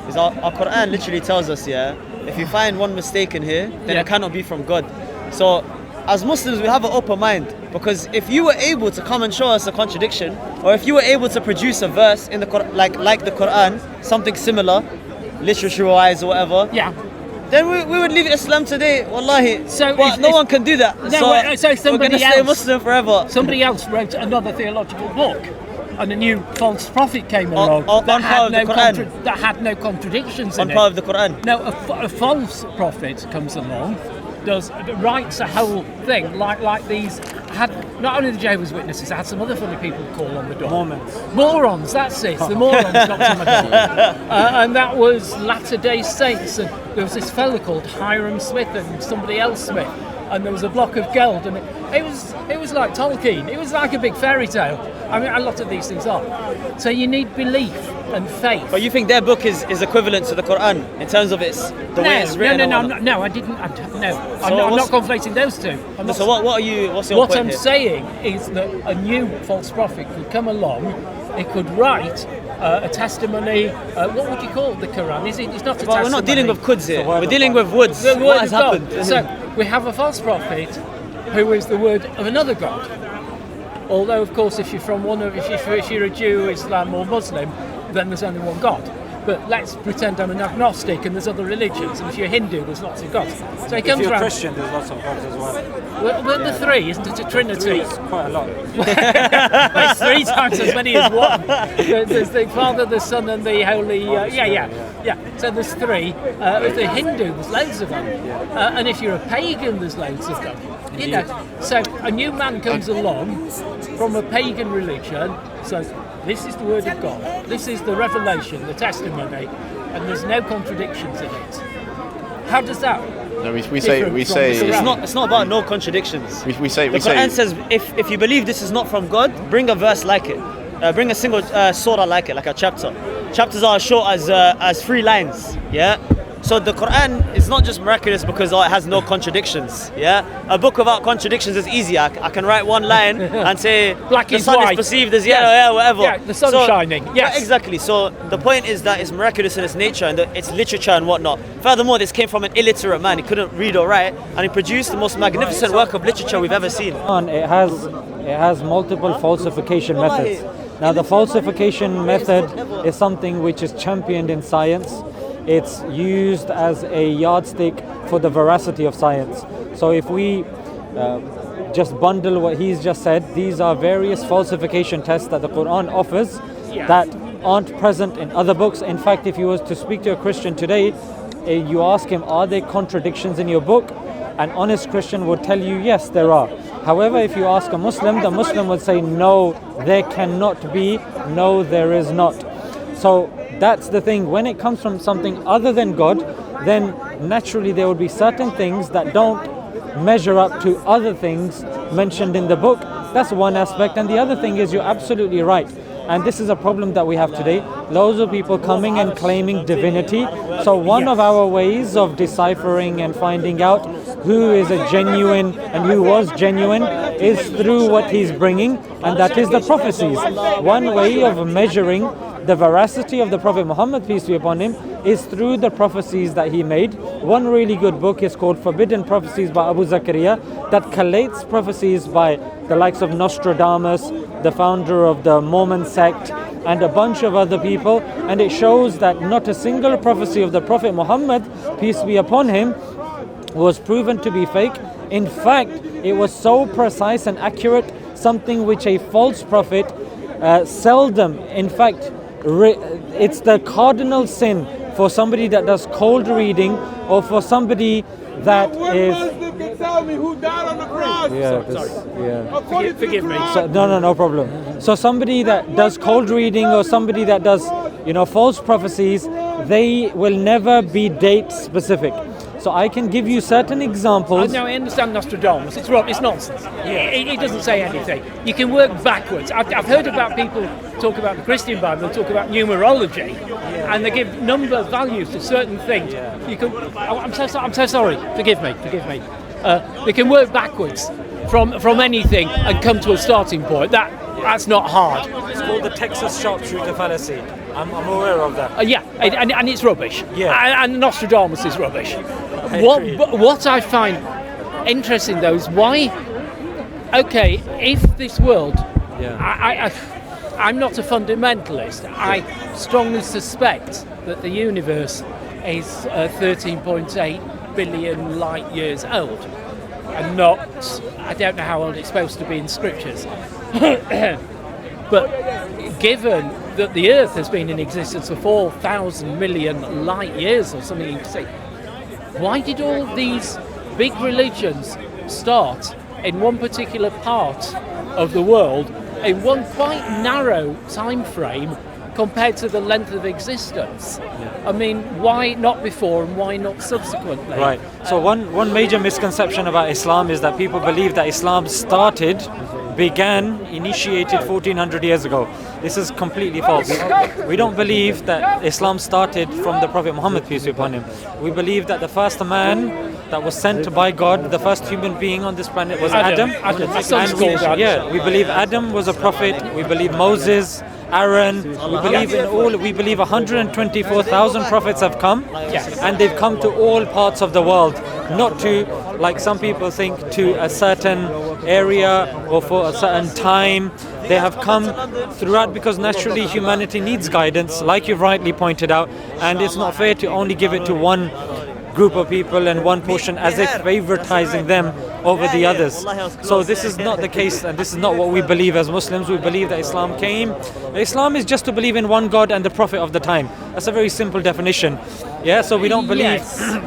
Is our Quran literally tells us, if you find one mistake in here, then it cannot be from God. So as Muslims, we have an open mind, because if you were able to come and show us a contradiction, or if you were able to produce a verse in the Quran, like the Quran, something similar, literature-wise or whatever, then we would leave Islam today, wallahi. So but no one can do that. No, so we're we're somebody going to stay else- Muslim forever. Somebody else wrote another theological book, and a new false prophet came along on that, par with the Quran. that had no contradictions On in par it. with the Quran. No, a false prophet comes along, writes a whole thing like these. Had not only the Jehovah's Witnesses, had some other funny people call on the door. Morons, that's it. The morons knocked on the door, and that was Latter-day Saints. And there was this fellow called Hiram Smith and somebody else Smith, and there was a block of gold, and it was like Tolkien. It was like a big fairy tale. I mean, a lot of these things are. So you need belief and faith. But you think their book is equivalent to the Quran in terms of the way it's written? No, I didn't. I'm not conflating those two. So what's your What point I'm here? saying is that a new false prophet could come along. It could write a testimony. What would you call the Quran? It's not a But testimony. we're not dealing with kuds here. word We're of dealing God. with woods. The word What has of God. happened? So we have a false prophet who is the word of another God. Although, of course, if you're a Jew, Islam, or Muslim, then there's only one God. But let's pretend I'm an agnostic and there's other religions, and if you're Hindu, there's lots of gods. So he If comes you're around. Christian, there's lots of gods as well. Well, the 3, isn't it? A trinity. It's quite a lot. It's 3 times as many as one. There's the Father, the Son, and the Holy. Yeah. So there's 3. If the Hindu, there's loads of them. And if you're a pagan, there's loads of them. You know. So a new man comes along from a pagan religion, says, "This is the word of God. This is the revelation, the testimony, and there's no contradictions in it." How does that? No, we different say from the It's not about no contradictions. we say The Quran says if you believe this is not from God, bring a verse like it. Bring a single surah like it, like a chapter. Chapters are as short as 3 lines. Yeah. So the Quran is not just miraculous because it has no contradictions. Yeah. A book without contradictions is easy. I can write one line and say Black the is sun white. is perceived as yellow, whatever. Yeah, the sun's shining. Yes. Right, exactly. So the point is that it's miraculous in its nature and its literature and whatnot. Furthermore, this came from an illiterate man. He couldn't read or write, and he produced the most magnificent work of literature we've ever seen. It has multiple falsification methods. Now the falsification method is something which is championed in science. It's used as a yardstick for the veracity of science. So if we just bundle what he's just said, these are various falsification tests that the Quran offers that aren't present in other books. In fact, if you was to speak to a Christian today, you ask him, are there contradictions in your book? An honest Christian would tell you, yes, there are. However, if you ask a Muslim, the Muslim would say, no, there cannot be, no, there is not. So that's the thing. When it comes from something other than God, then naturally there would be certain things that don't measure up to other things mentioned in the book. That's one aspect. And the other thing is, you're absolutely right. And this is a problem that we have today. Loads of people coming and claiming divinity. So one of our ways of deciphering and finding out who is a genuine and who was genuine is through what he's bringing, and that is the prophecies. One way of measuring the veracity of the Prophet Muhammad, peace be upon him, is through the prophecies that he made. One really good book is called Forbidden Prophecies by Abu Zakaria, that collates prophecies by the likes of Nostradamus, the founder of the Mormon sect, and a bunch of other people, and it shows that not a single prophecy of the Prophet Muhammad, peace be upon him, was proven to be fake. In fact, it was so precise and accurate, something which a false prophet seldom, in fact, it's the cardinal sin for somebody that does cold reading, or for somebody that is... Tell me who died on the cross. Forgive me. So, no problem. So somebody that does cold reading, or somebody that does, false prophecies, they will never be date specific. So I can give you certain examples. Now I understand Nostradamus. It's nonsense. It doesn't say anything. You can work backwards. I've heard about people talk about the Christian Bible, talk about numerology, and they give number values to certain things. You can. I'm so sorry. Forgive me. They can work backwards from anything and come to a starting point. That's not hard. It's called the Texas sharpshooter fallacy. I'm aware of that. And it's rubbish. Yeah. And Nostradamus is rubbish. What I find interesting though is why. Okay, if this world, I'm not a fundamentalist. I strongly suspect that the universe is 13.8 billion light years old, and not. I don't know how old it's supposed to be in scriptures. But given that the Earth has been in existence for 4,000 million light years or something, you can say, why did all these big religions start in one particular part of the world in one quite narrow time frame compared to the length of existence? I mean, why not before and why not subsequently? Right. So one major misconception about Islam is that people believe that Islam initiated 1400 years ago. This is completely false. We don't believe that Islam started from the Prophet Muhammad, peace be upon him. We believe that the first man that was sent by God, the first human being on this planet, was Adam. We believe Adam was a prophet. We believe Moses, Aaron. We believe 124,000 prophets have come, and they've come to all parts of the world, not to, like some people think, to a certain area or for a certain time. They have come throughout because naturally humanity needs guidance, like you've rightly pointed out, and it's not fair to only give it to one group of people and one portion as if favoritizing them over the others. So this is not the case, and this is not what we believe as Muslims. We believe that Islam is just to believe in one God and the Prophet of the time. That's a very simple definition. So we don't believe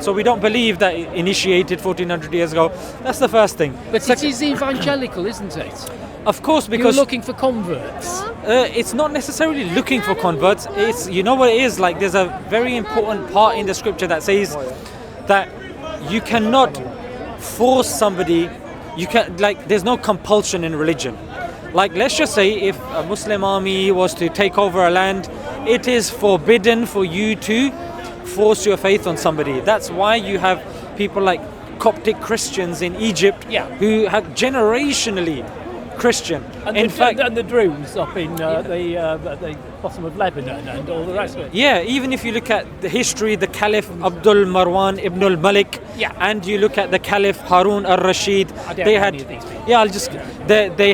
we don't believe that it initiated 1400 years ago. That's the first thing. But it is evangelical, isn't it? Of course, because you're looking for converts. It's not necessarily looking for converts. It's, you know what it is, like there's a very important part in the scripture that says that you cannot force somebody. There's no compulsion in religion. Like, let's just say if a Muslim army was to take over a land, it is forbidden for you to force your faith on somebody. That's why you have people like Coptic Christians in Egypt who have generationally Christian. And the Druze up in the bottom of Lebanon and all the rest of it. Even if you look at the history, the Caliph Abdul Marwan ibn al-Malik, and you look at the Caliph Harun al-Rashid, they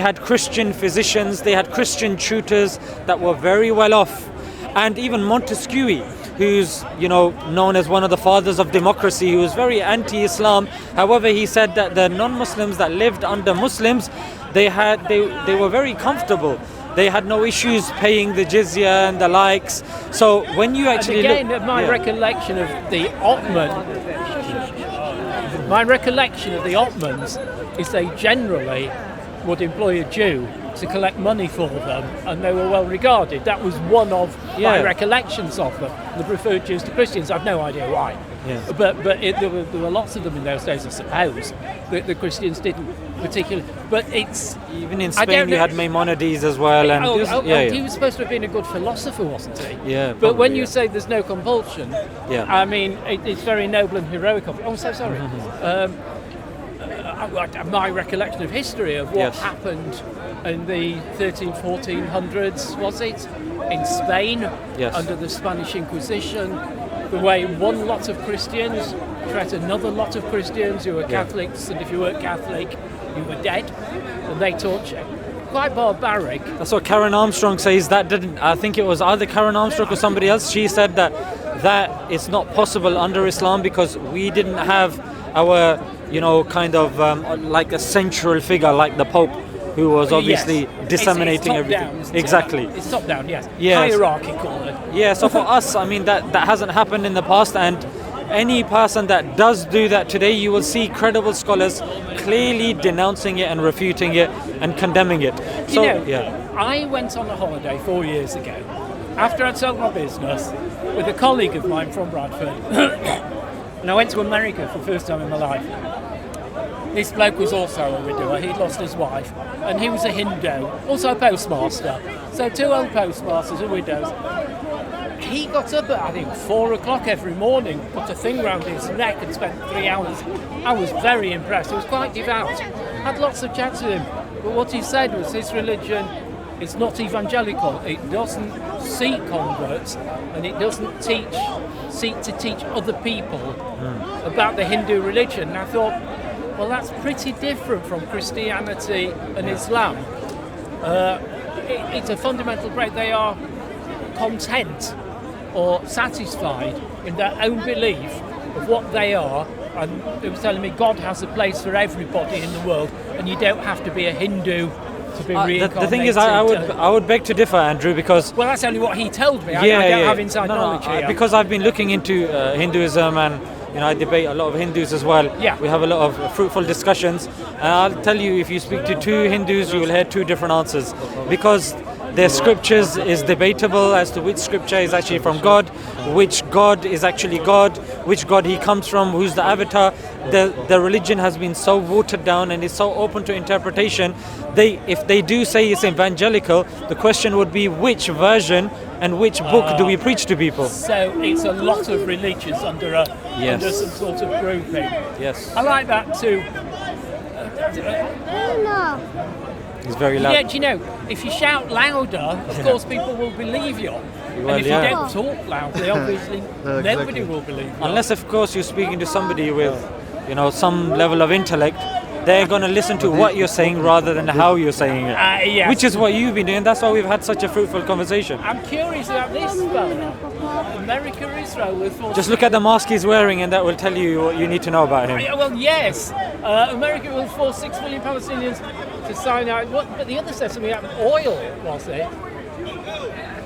had Christian physicians, they had Christian tutors that were very well off. And even Montesquieu, who's known as one of the fathers of democracy, who was very anti-Islam. However, he said that the non-Muslims that lived under Muslims, they were very comfortable. They had no issues paying the jizya and the likes. So when you actually and again, my recollection of the Ottomans is they generally would employ a Jew to collect money for them, and they were well regarded. That was one of my recollections of them. They preferred Jews to Christians. I've no idea why. Yeah. But there were lots of them in those days, I suppose. The Christians didn't particularly. But it's even in Spain you had Maimonides as well, and he was supposed to have been a good philosopher, wasn't he? Yeah. But when you say there's no compulsion, I mean it's very noble and heroic of. Oh, I'm so sorry. My recollection of history of what happened in the 1400s, was it, in Spain under the Spanish Inquisition, the way one lot of Christians treated another lot of Christians who were Catholics, and if you weren't Catholic, you were dead, and they tortured. Quite barbaric. That's what Karen Armstrong says. I think it was either Karen Armstrong or somebody else. She said that it's not possible under Islam because we didn't have our, kind of like a central figure like the Pope, who was obviously disseminating everything. Exactly. It's top down, yes. Hierarchical. Yeah, so for us, I mean, that hasn't happened in the past, and any person that does do that today, you will see credible scholars clearly denouncing it and refuting it and condemning it. So, I went on a holiday 4 years ago, after I'd sold my business, with a colleague of mine from Bradford, and I went to America for the first time in my life. This bloke was also a widower. He'd lost his wife, and he was a Hindu, also a postmaster. So 2 old postmasters are widows. He got up at, I think, 4 o'clock every morning, put a thing round his neck and spent 3 hours. I was very impressed. He was quite devout. Had lots of chats with him. But what he said was his religion is not evangelical. It doesn't seek converts, and it doesn't seek to teach other people about the Hindu religion. And I thought, well, that's pretty different from Christianity and Islam. It's a fundamental break. They are content or satisfied in their own belief of what they are. And it was telling me God has a place for everybody in the world, and you don't have to be a Hindu to be reincarnated. The thing is, I would beg to differ, Andrew, because... Well, that's only what he told me. I don't have inside knowledge here. Because I've been looking into Hinduism, and I debate a lot of Hindus as well. Yeah. We have a lot of fruitful discussions. And I'll tell you, if you speak to 2 Hindus, you will hear 2 different answers. Because their scriptures is debatable as to which scripture is actually from God, which God is actually God, which God he comes from, who's the avatar. The religion has been so watered down and is so open to interpretation. If they do say it's evangelical, the question would be which version and which book do we preach to people? So it's a lot of religions under some sort of grouping. Yes. I like that too. It's very loud. Yeah, do you know, if you shout louder, of course people will believe you. Well, and if you don't talk loudly, obviously nobody will believe you. Unless, of course, you're speaking to somebody with, some level of intellect, they're going to listen to what you're saying rather than how you're saying it. Yes. Which is what you've been doing. That's why we've had such a fruitful conversation. I'm curious about this fella. America, Israel with... Just look at the mask he's wearing and that will tell you what you need to know about him. Well, yes. America will force 6 million Palestinians to sign out. But the other said something about oil, was it?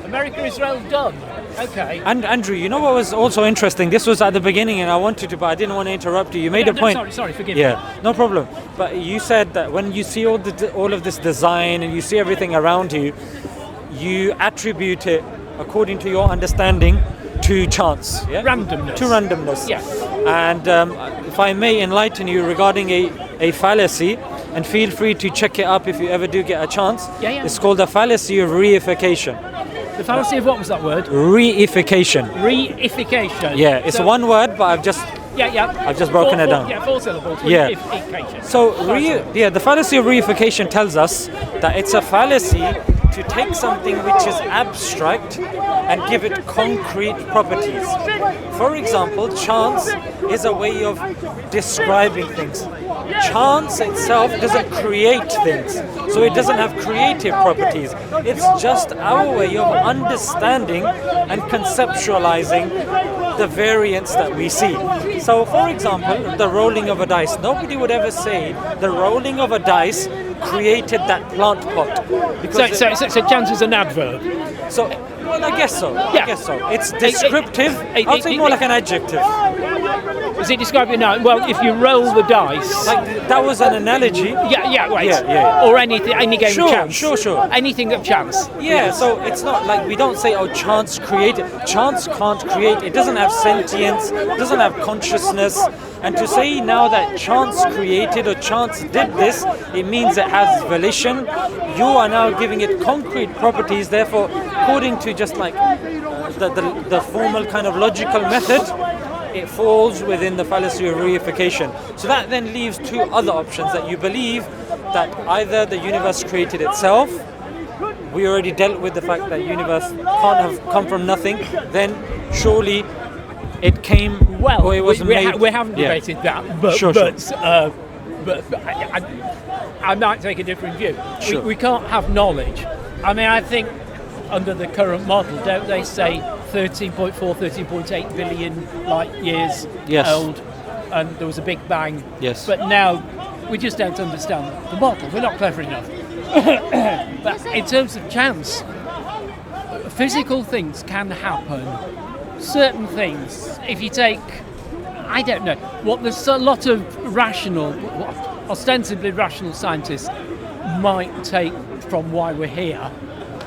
America, Israel done. Okay. And Andrew, you know what was also interesting? This was at the beginning, and I wanted to, but I didn't want to interrupt you. You made a point. Sorry, forgive me. Yeah, no problem. But you said that when you see all of this design and you see everything around you, you attribute it according to your understanding to chance. Yeah? Randomness. To randomness. Yes. And if I may enlighten you regarding a fallacy, and feel free to check it up if you ever do get a chance. Yeah. It's called the fallacy of reification. The fallacy of what was that word? Reification. Reification. Yeah, it's one word, but I've just broken it down. 4 syllables. Yeah. Reification. So the fallacy of reification tells us that it's a fallacy to take something which is abstract and give it concrete properties. For example, chance is a way of describing things. Chance itself doesn't create things, so it doesn't have creative properties. It's just our way of understanding and conceptualizing the variance that we see. So, for example, the rolling of a dice. Nobody would ever say the rolling of a dice created that plant pot. Because So chance is an adverb. so, well, I guess so. Yeah. I guess so. It's descriptive. I'd say more like an adjective. Is it describing now? Well, if you roll the dice, Like that was an analogy. yeah, right, Yeah. or any game Sure, of chance, sure. anything of chance. Yeah, so it's not like we don't say, oh, chance created. Chance can't create. It doesn't have sentience, it doesn't have consciousness. And to say now that chance created or chance did this, it means it has volition. You are now giving it concrete properties. Therefore, according to just like the formal kind of logical method, it falls within the fallacy of reification. So that then leaves two other options, that you believe that either the universe created itself. We already dealt with the fact that universe can't have come from nothing. Then surely it came, Well, or it was made. we haven't Yeah. debated that, but Sure. I might take a different view. Sure. We can't have knowledge. I mean, I think under the current model, don't they say 13.4, 13.8 billion light years Yes. old, and there was a big bang. Yes. But now we just don't understand the model. We're not clever enough. But in terms of chance, physical things can happen. Certain things, if you take, I don't know, there's a lot of ostensibly rational scientists might take from why we're here.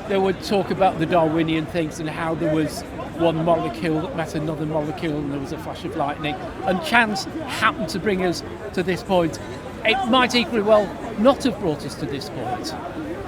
They would talk about the Darwinian things and how there was one molecule that met another molecule and there was a flash of lightning, and chance happened to bring us to this point. It might equally well not have brought us to this point.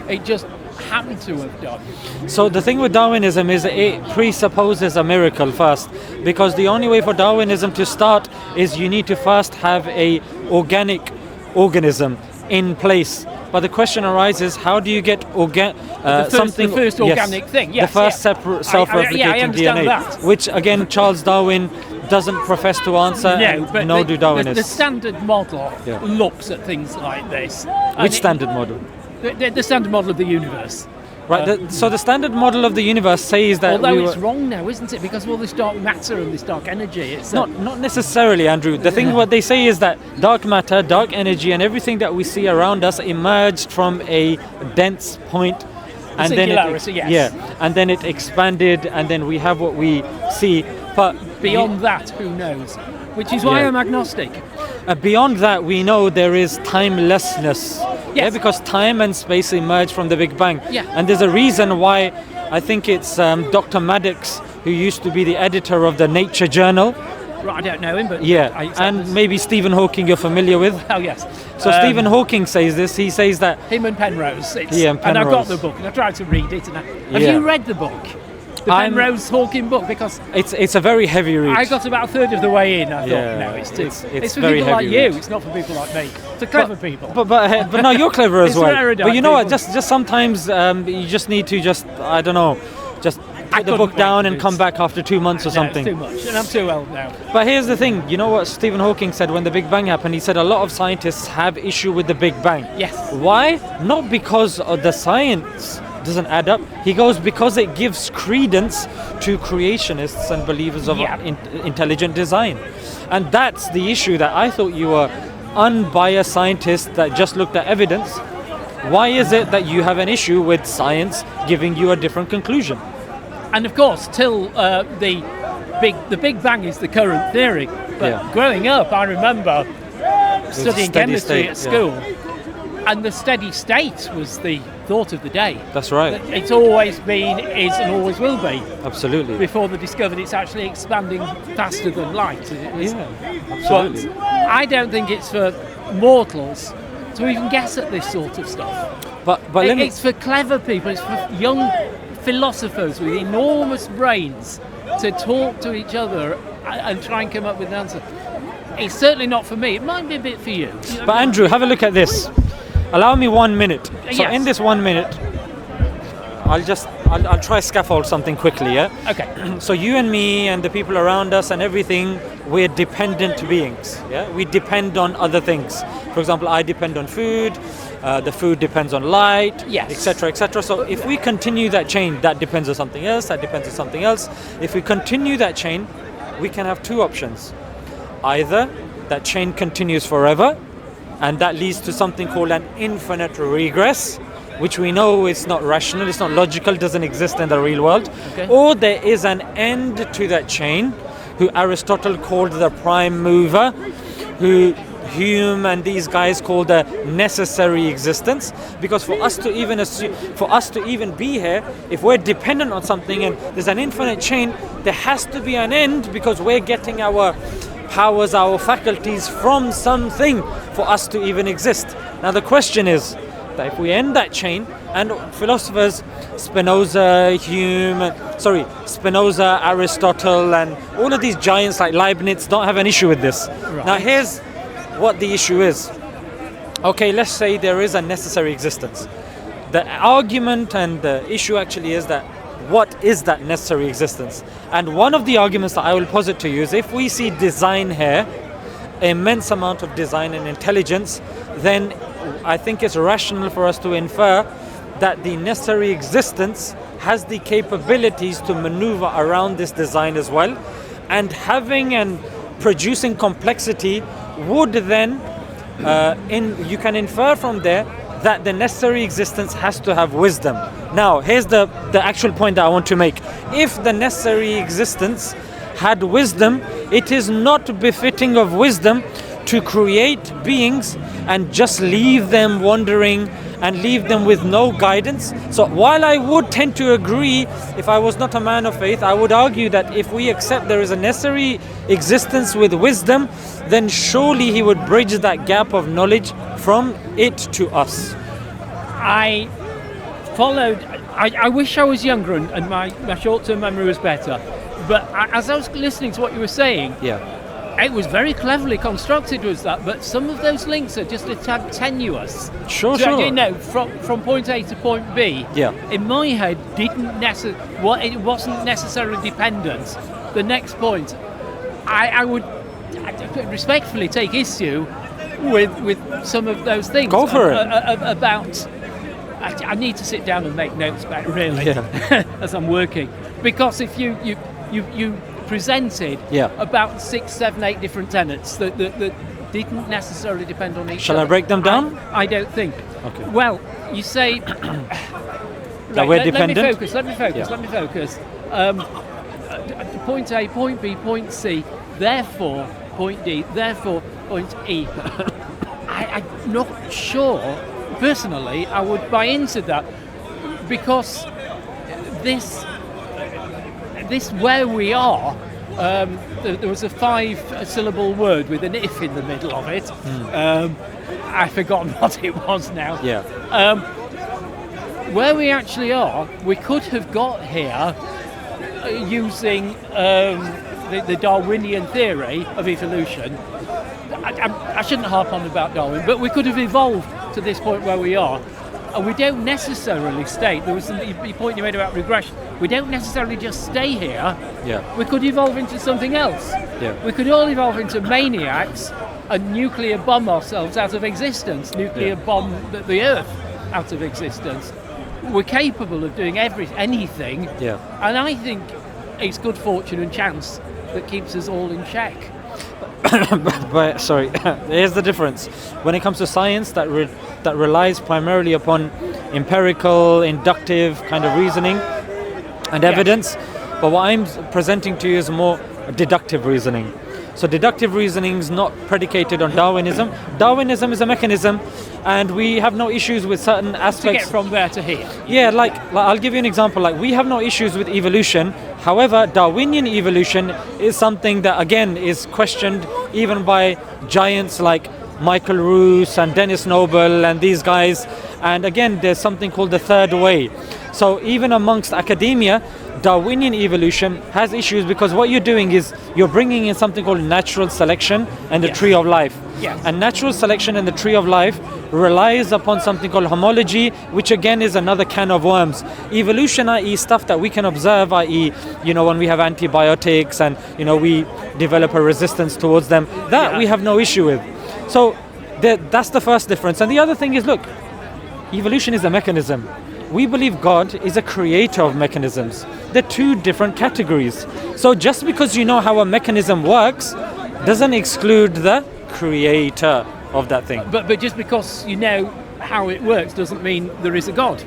It just happened to have done. So the thing with Darwinism is it presupposes a miracle first, because the only way for Darwinism to start is you need to first have a organic organism in place. But the question arises, how do you get something? The first organic thing, yes. The first separate self-replicating DNA, that. which again Charles Darwin doesn't profess to answer. No, but no do Darwinists. the standard model Yeah. looks at things like this. Which standard model? The standard model of the universe. Right. So the standard model of the universe says that Although we it's were, wrong now, isn't it? Because of all this dark matter and this dark energy. It's not necessarily, Andrew. The thing what they say is that dark matter, dark energy, and everything that we see around us emerged from a dense point, and then and then it expanded, and then we have what we see. But beyond that, who knows? Which is why Yeah. I'm agnostic. Beyond that, we know there is timelessness. Yes. Yeah, because time and space emerged from the Big Bang. Yeah. And there's a reason why. I think it's Dr. Maddox, who used to be the editor of the Nature Journal. Right, I don't know him, but Yeah, I accept and this. maybe Stephen Hawking you're familiar with. Oh yes. So Stephen Hawking says this. He says that Him and Penrose. Yeah, and And I've got Penrose. the book, and I tried to read it. And have Yeah. you read the book? The I'm- Penrose Hawking book? Because it's a very heavy read. I got about a third of the way in. I Yeah, thought, no, it's too. it's for very people like heavy you. read. It's not for people like me. It's for clever people. But no, you're clever as It's well. erudite But you know what? people. Just sometimes you just need to I don't know, just put the couldn't book wait down to and do come this. back after 2 months or No, something. it's too much, and I'm too old now. But here's the thing. You know what Stephen Hawking said when the Big Bang happened? He said a lot of scientists have issue with the Big Bang. Yes. Why? Not because of the science doesn't add up. He goes because it gives credence to creationists and believers of Yeah. intelligent design. And that's the issue, that I thought you were unbiased scientists that just looked at evidence. Why is it that you have an issue with science giving you a different conclusion? And of course, till the Big Bang is the current theory. But Yeah. growing up, I remember studying steady chemistry state, at yeah. school, and the steady state was the thought of the day. That's right. It's always been, is, and always will be. Absolutely. Before they discovered it's actually expanding faster than light. It was- Yeah, But absolutely. I don't think it's for mortals to even guess at this sort of stuff. But let me. It's for clever people, it's for young philosophers with enormous brains to talk to each other and try and come up with an answer. It's certainly not for me. It might be a bit for you. But Andrew, have a look at this. Allow me 1 minute. So Yes. in this 1 minute, I'll try scaffold something quickly, yeah? Okay. So you and me and the people around us and everything, we're dependent beings, yeah? We depend on other things. For example, I depend on food, the food depends on light, Yes. etc., etc. So if we continue that chain, that depends on something else, that depends on something else. If we continue that chain, we can have two options. Either that chain continues forever, and that leads to something called an infinite regress, which we know is not rational, it's not logical, doesn't exist in the real world. Okay. Or there is an end to that chain, who Aristotle called the prime mover, who Hume and these guys call the necessary existence. Because for us to even be here, if we're dependent on something and there's an infinite chain, there has to be an end, because we're getting our powers, our faculties from something for us to even exist. Now the question is that if we end that chain, and philosophers Spinoza, Aristotle, and all of these giants like Leibniz don't have an issue with this. Right. Now here's what the issue is. Okay, let's say there is a necessary existence. The argument and the issue actually is that what is that necessary existence? And one of the arguments that I will posit to you is, if we see design here, immense amount of design and intelligence, then I think it's rational for us to infer that the necessary existence has the capabilities to maneuver around this design as well, and having and producing complexity would then, you can infer from there that the necessary existence has to have wisdom. Now, here's the actual point that I want to make. If the necessary existence had wisdom, it is not befitting of wisdom to create beings and just leave them wandering and leave them with no guidance. So while I would tend to agree, if I was not a man of faith, I would argue that if we accept there is a necessary existence with wisdom, then surely he would bridge that gap of knowledge from it to us. I wish I was younger and my short-term memory was better. But as I was listening to what you were saying, it was very cleverly constructed, was that, but some of those links are just a tad tenuous. Sure. You know, from point A to point B, in my head, it wasn't necessarily dependent. The next point, I would respectfully take issue with some of those things. Go for it. About, I need to sit down and make notes back, really, as I'm working. Because if you presented about 6, 7, 8 different tenets that didn't necessarily depend on each other. Shall I break them down? I don't think. Okay. Well, you say... that we're dependent? Let me focus. Point A, point B, point C, therefore point D, therefore point E. I'm not sure, personally, I would buy into that, because this where we are, there was a 5-syllable word with an if in the middle of it. I've forgotten what it was now. Where we actually are, we could have got here using the Darwinian theory of evolution. I shouldn't harp on about Darwin, but we could have evolved to this point where we are. And we don't necessarily stay. There was the point you made about regression. We don't necessarily just stay here. We could evolve into something else. We could all evolve into maniacs and nuclear bomb ourselves out of existence, nuclear bomb the Earth out of existence. We're capable of doing anything. And I think it's good fortune and chance that keeps us all in check. But sorry, here's the difference. When it comes to science, that relies primarily upon empirical, inductive kind of reasoning and evidence. But what I'm presenting to you is more deductive reasoning. So deductive reasoning is not predicated on Darwinism. Darwinism is a mechanism, and we have no issues with certain aspects. To get from there to here. Like I'll give you an example. Like, we have no issues with evolution. However, Darwinian evolution is something that, again, is questioned even by giants like Michael Roos and Dennis Noble and these guys. And again, there's something called the third way. So even amongst academia, Darwinian evolution has issues because what you're doing is you're bringing in something called natural selection and the tree of life. Yes. And natural selection and the tree of life relies upon something called homology, which again is another can of worms. Evolution, i.e. stuff that we can observe, i.e. when we have antibiotics and we develop a resistance towards them, that we have no issue with. So that's the first difference. And the other thing is, look, evolution is a mechanism. We believe God is a creator of mechanisms. They're two different categories. So just because you know how a mechanism works doesn't exclude the creator of that thing. But just because you know how it works doesn't mean there is a God.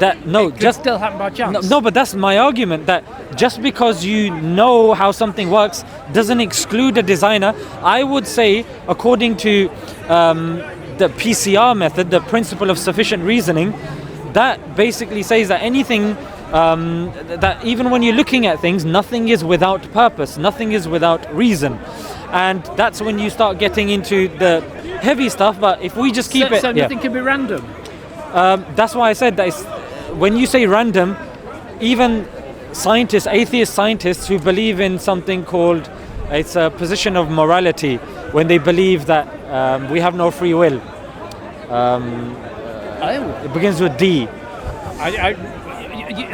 It could still happen by chance. No, but that's my argument, that just because you know how something works doesn't exclude a designer. I would say, according to the PCR method, the principle of sufficient reasoning, that basically says that anything, that even when you're looking at things, nothing is without purpose, nothing is without reason. And that's when you start getting into the heavy stuff. But if we just keep So nothing can be random? That's why I said that when you say random, even scientists, atheist scientists who believe in something called, it's a position of morality, when they believe that we have no free will. It begins with D.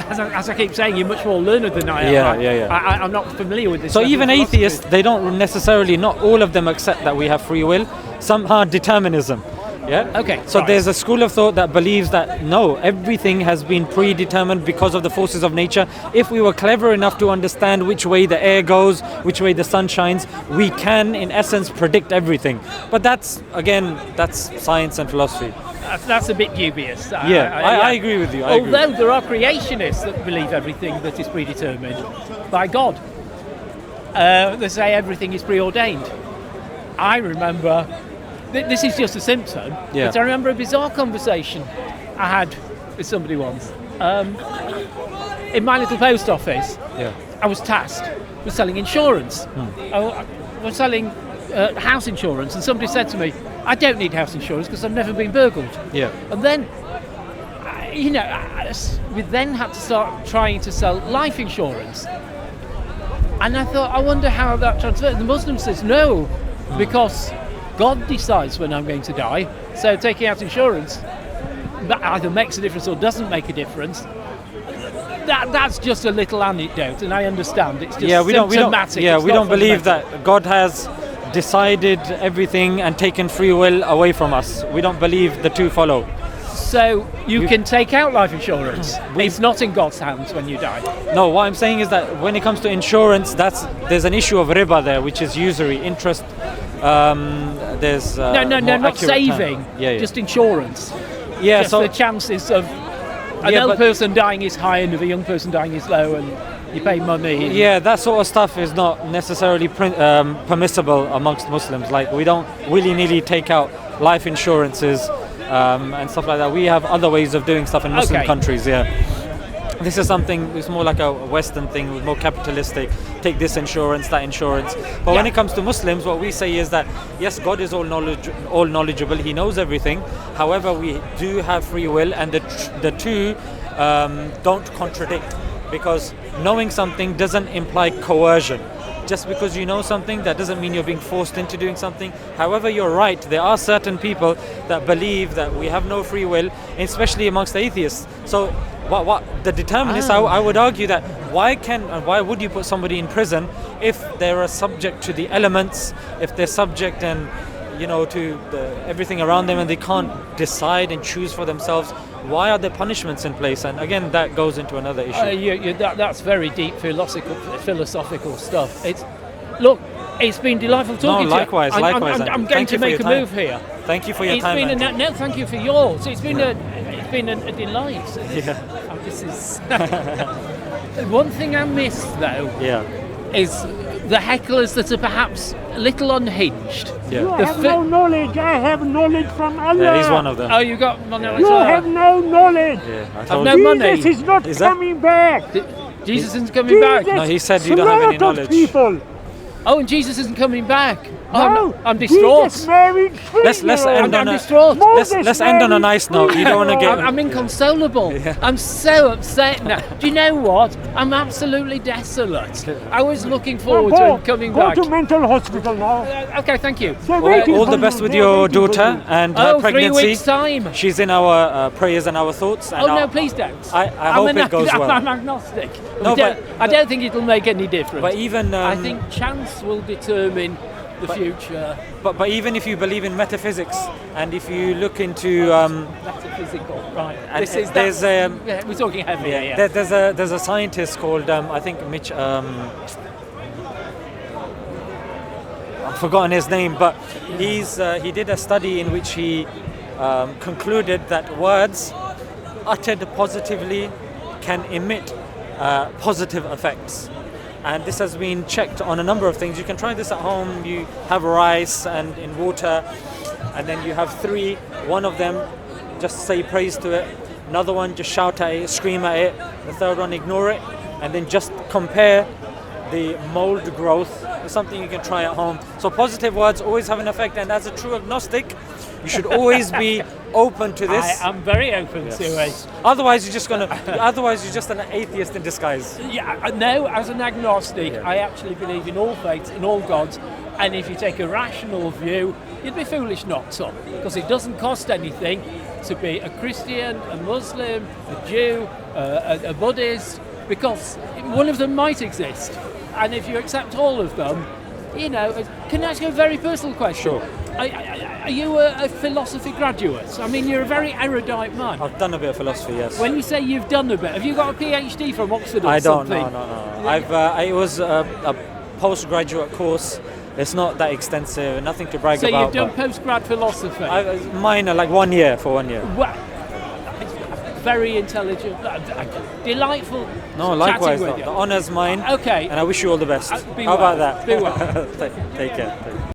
As I keep saying, you're much more learned than I am. I'm not familiar with this. So even atheists, they don't necessarily, not all of them accept that we have free will. Some are determinism. Yeah. Okay. So right. there's a school of thought that believes that no, everything has been predetermined because of the forces of nature. If we were clever enough to understand which way the air goes, which way the sun shines, we can, in essence, predict everything. But that's science and philosophy. That's a bit dubious. I agree with you. Although there are creationists that believe everything that is predetermined by God. They say everything is preordained. I remember, this is just a symptom, but I remember a bizarre conversation I had with somebody once. In my little post office, I was tasked with selling insurance. I was selling house insurance, and somebody said to me, I don't need house insurance because I've never been burgled. Yeah. And then, we then had to start trying to sell life insurance. And I thought, I wonder how that transfers. The Muslim says no, because God decides when I'm going to die. So taking out insurance that either makes a difference or doesn't make a difference. That's just a little anecdote, and I understand it's just symptomatic. We don't believe that God has decided everything and taken free will away from us. We don't believe the two follow. So you can take out life insurance. It's not in God's hands when you die. No, what I'm saying is that when it comes to insurance, there's an issue of riba there, which is usury, interest. There's not saving. Just insurance. Yeah, just so the chances of an old person dying is high and of a young person dying is low, and you pay money. Yeah, that sort of stuff is not necessarily permissible amongst Muslims. Like, we don't willy-nilly take out life insurances and stuff like that. We have other ways of doing stuff in Muslim countries. This is something, it's more like a Western thing, more capitalistic. Take this insurance, that insurance. But when it comes to Muslims, what we say is that yes, God is all knowledgeable. He knows everything. However, we do have free will, and the two don't contradict, because knowing something doesn't imply coercion. Just because you know something, that doesn't mean you're being forced into doing something. However, you're right, there are certain people that believe that we have no free will, especially amongst atheists. So what the determinists, I would argue that why would you put somebody in prison if they're subject to the elements, if they're subject to everything around them, and they can't decide and choose for themselves? Why are there punishments in place? And again, that goes into another issue. That's very deep philosophical stuff. It's been delightful talking to you. Likewise. I'm going to make a move here. Thank you for your time. No, thank you for yours. It's been a delight. This is one thing I missed though. Is the hecklers that are perhaps a little unhinged. You have no knowledge. I have knowledge from Allah. Yeah, he's one of them. Oh, you got knowledge. You have no knowledge. I told no you. money. Jesus is not coming back. Jesus isn't coming back. No, he said you don't have any knowledge. People. Oh, and Jesus isn't coming back. I'm distraught. Jesus married 3 Let's end I'm on a distraught. let's end on a nice note. You don't want to get. I'm inconsolable. I'm so upset now. Do you know what? I'm absolutely desolate. I was looking forward to him coming back. Go to mental hospital now. Okay, thank you. They're waiting All for the you. best with They're your waiting for daughter you. and her 3 pregnancy. weeks' time. She's in our prayers and our thoughts. And Oh no, our- please don't. I hope it goes well. I'm agnostic. No, I don't think it'll make any difference. But even I think chance will determine the future. but even if you believe in metaphysics and if you look into Metaphysical, right? and This is there's yeah, we're talking heavy. Yeah. there's a scientist called I think Mitch. I've forgotten his name, but he did a study in which he concluded that words uttered positively can emit positive effects. And this has been checked on a number of things. You can try this at home. You have rice and in water, and then you have 3. One of them, just say praise to it. Another one, just shout at it, scream at it. The third one, ignore it. And then just compare the mold growth. It's something you can try at home. So positive words always have an effect. And as a true agnostic, you should always be open to this. I'm very open to it. Otherwise, you're just an atheist in disguise. Yeah, no, as an agnostic, I actually believe in all faiths, in all gods, and if you take a rational view, you'd be foolish not to, because it doesn't cost anything to be a Christian, a Muslim, a Jew, a Buddhist, because one of them might exist, and if you accept all of them, you know, can I ask you a very personal question? Sure. Are you a philosophy graduate? I mean, you're a very erudite man. I've done a bit of philosophy, yes. When you say you've done a bit, have you got a PhD from Oxford or I don't. something? No. It was a postgraduate course. It's not that extensive. Nothing to brag So about. you've done postgrad philosophy. Minor, like 1 year for 1 year. Well, very intelligent, delightful. No, likewise. Chatting with The you. honour's mine. Okay. And I wish you all the best. Be How well. about that? Be well. Take care.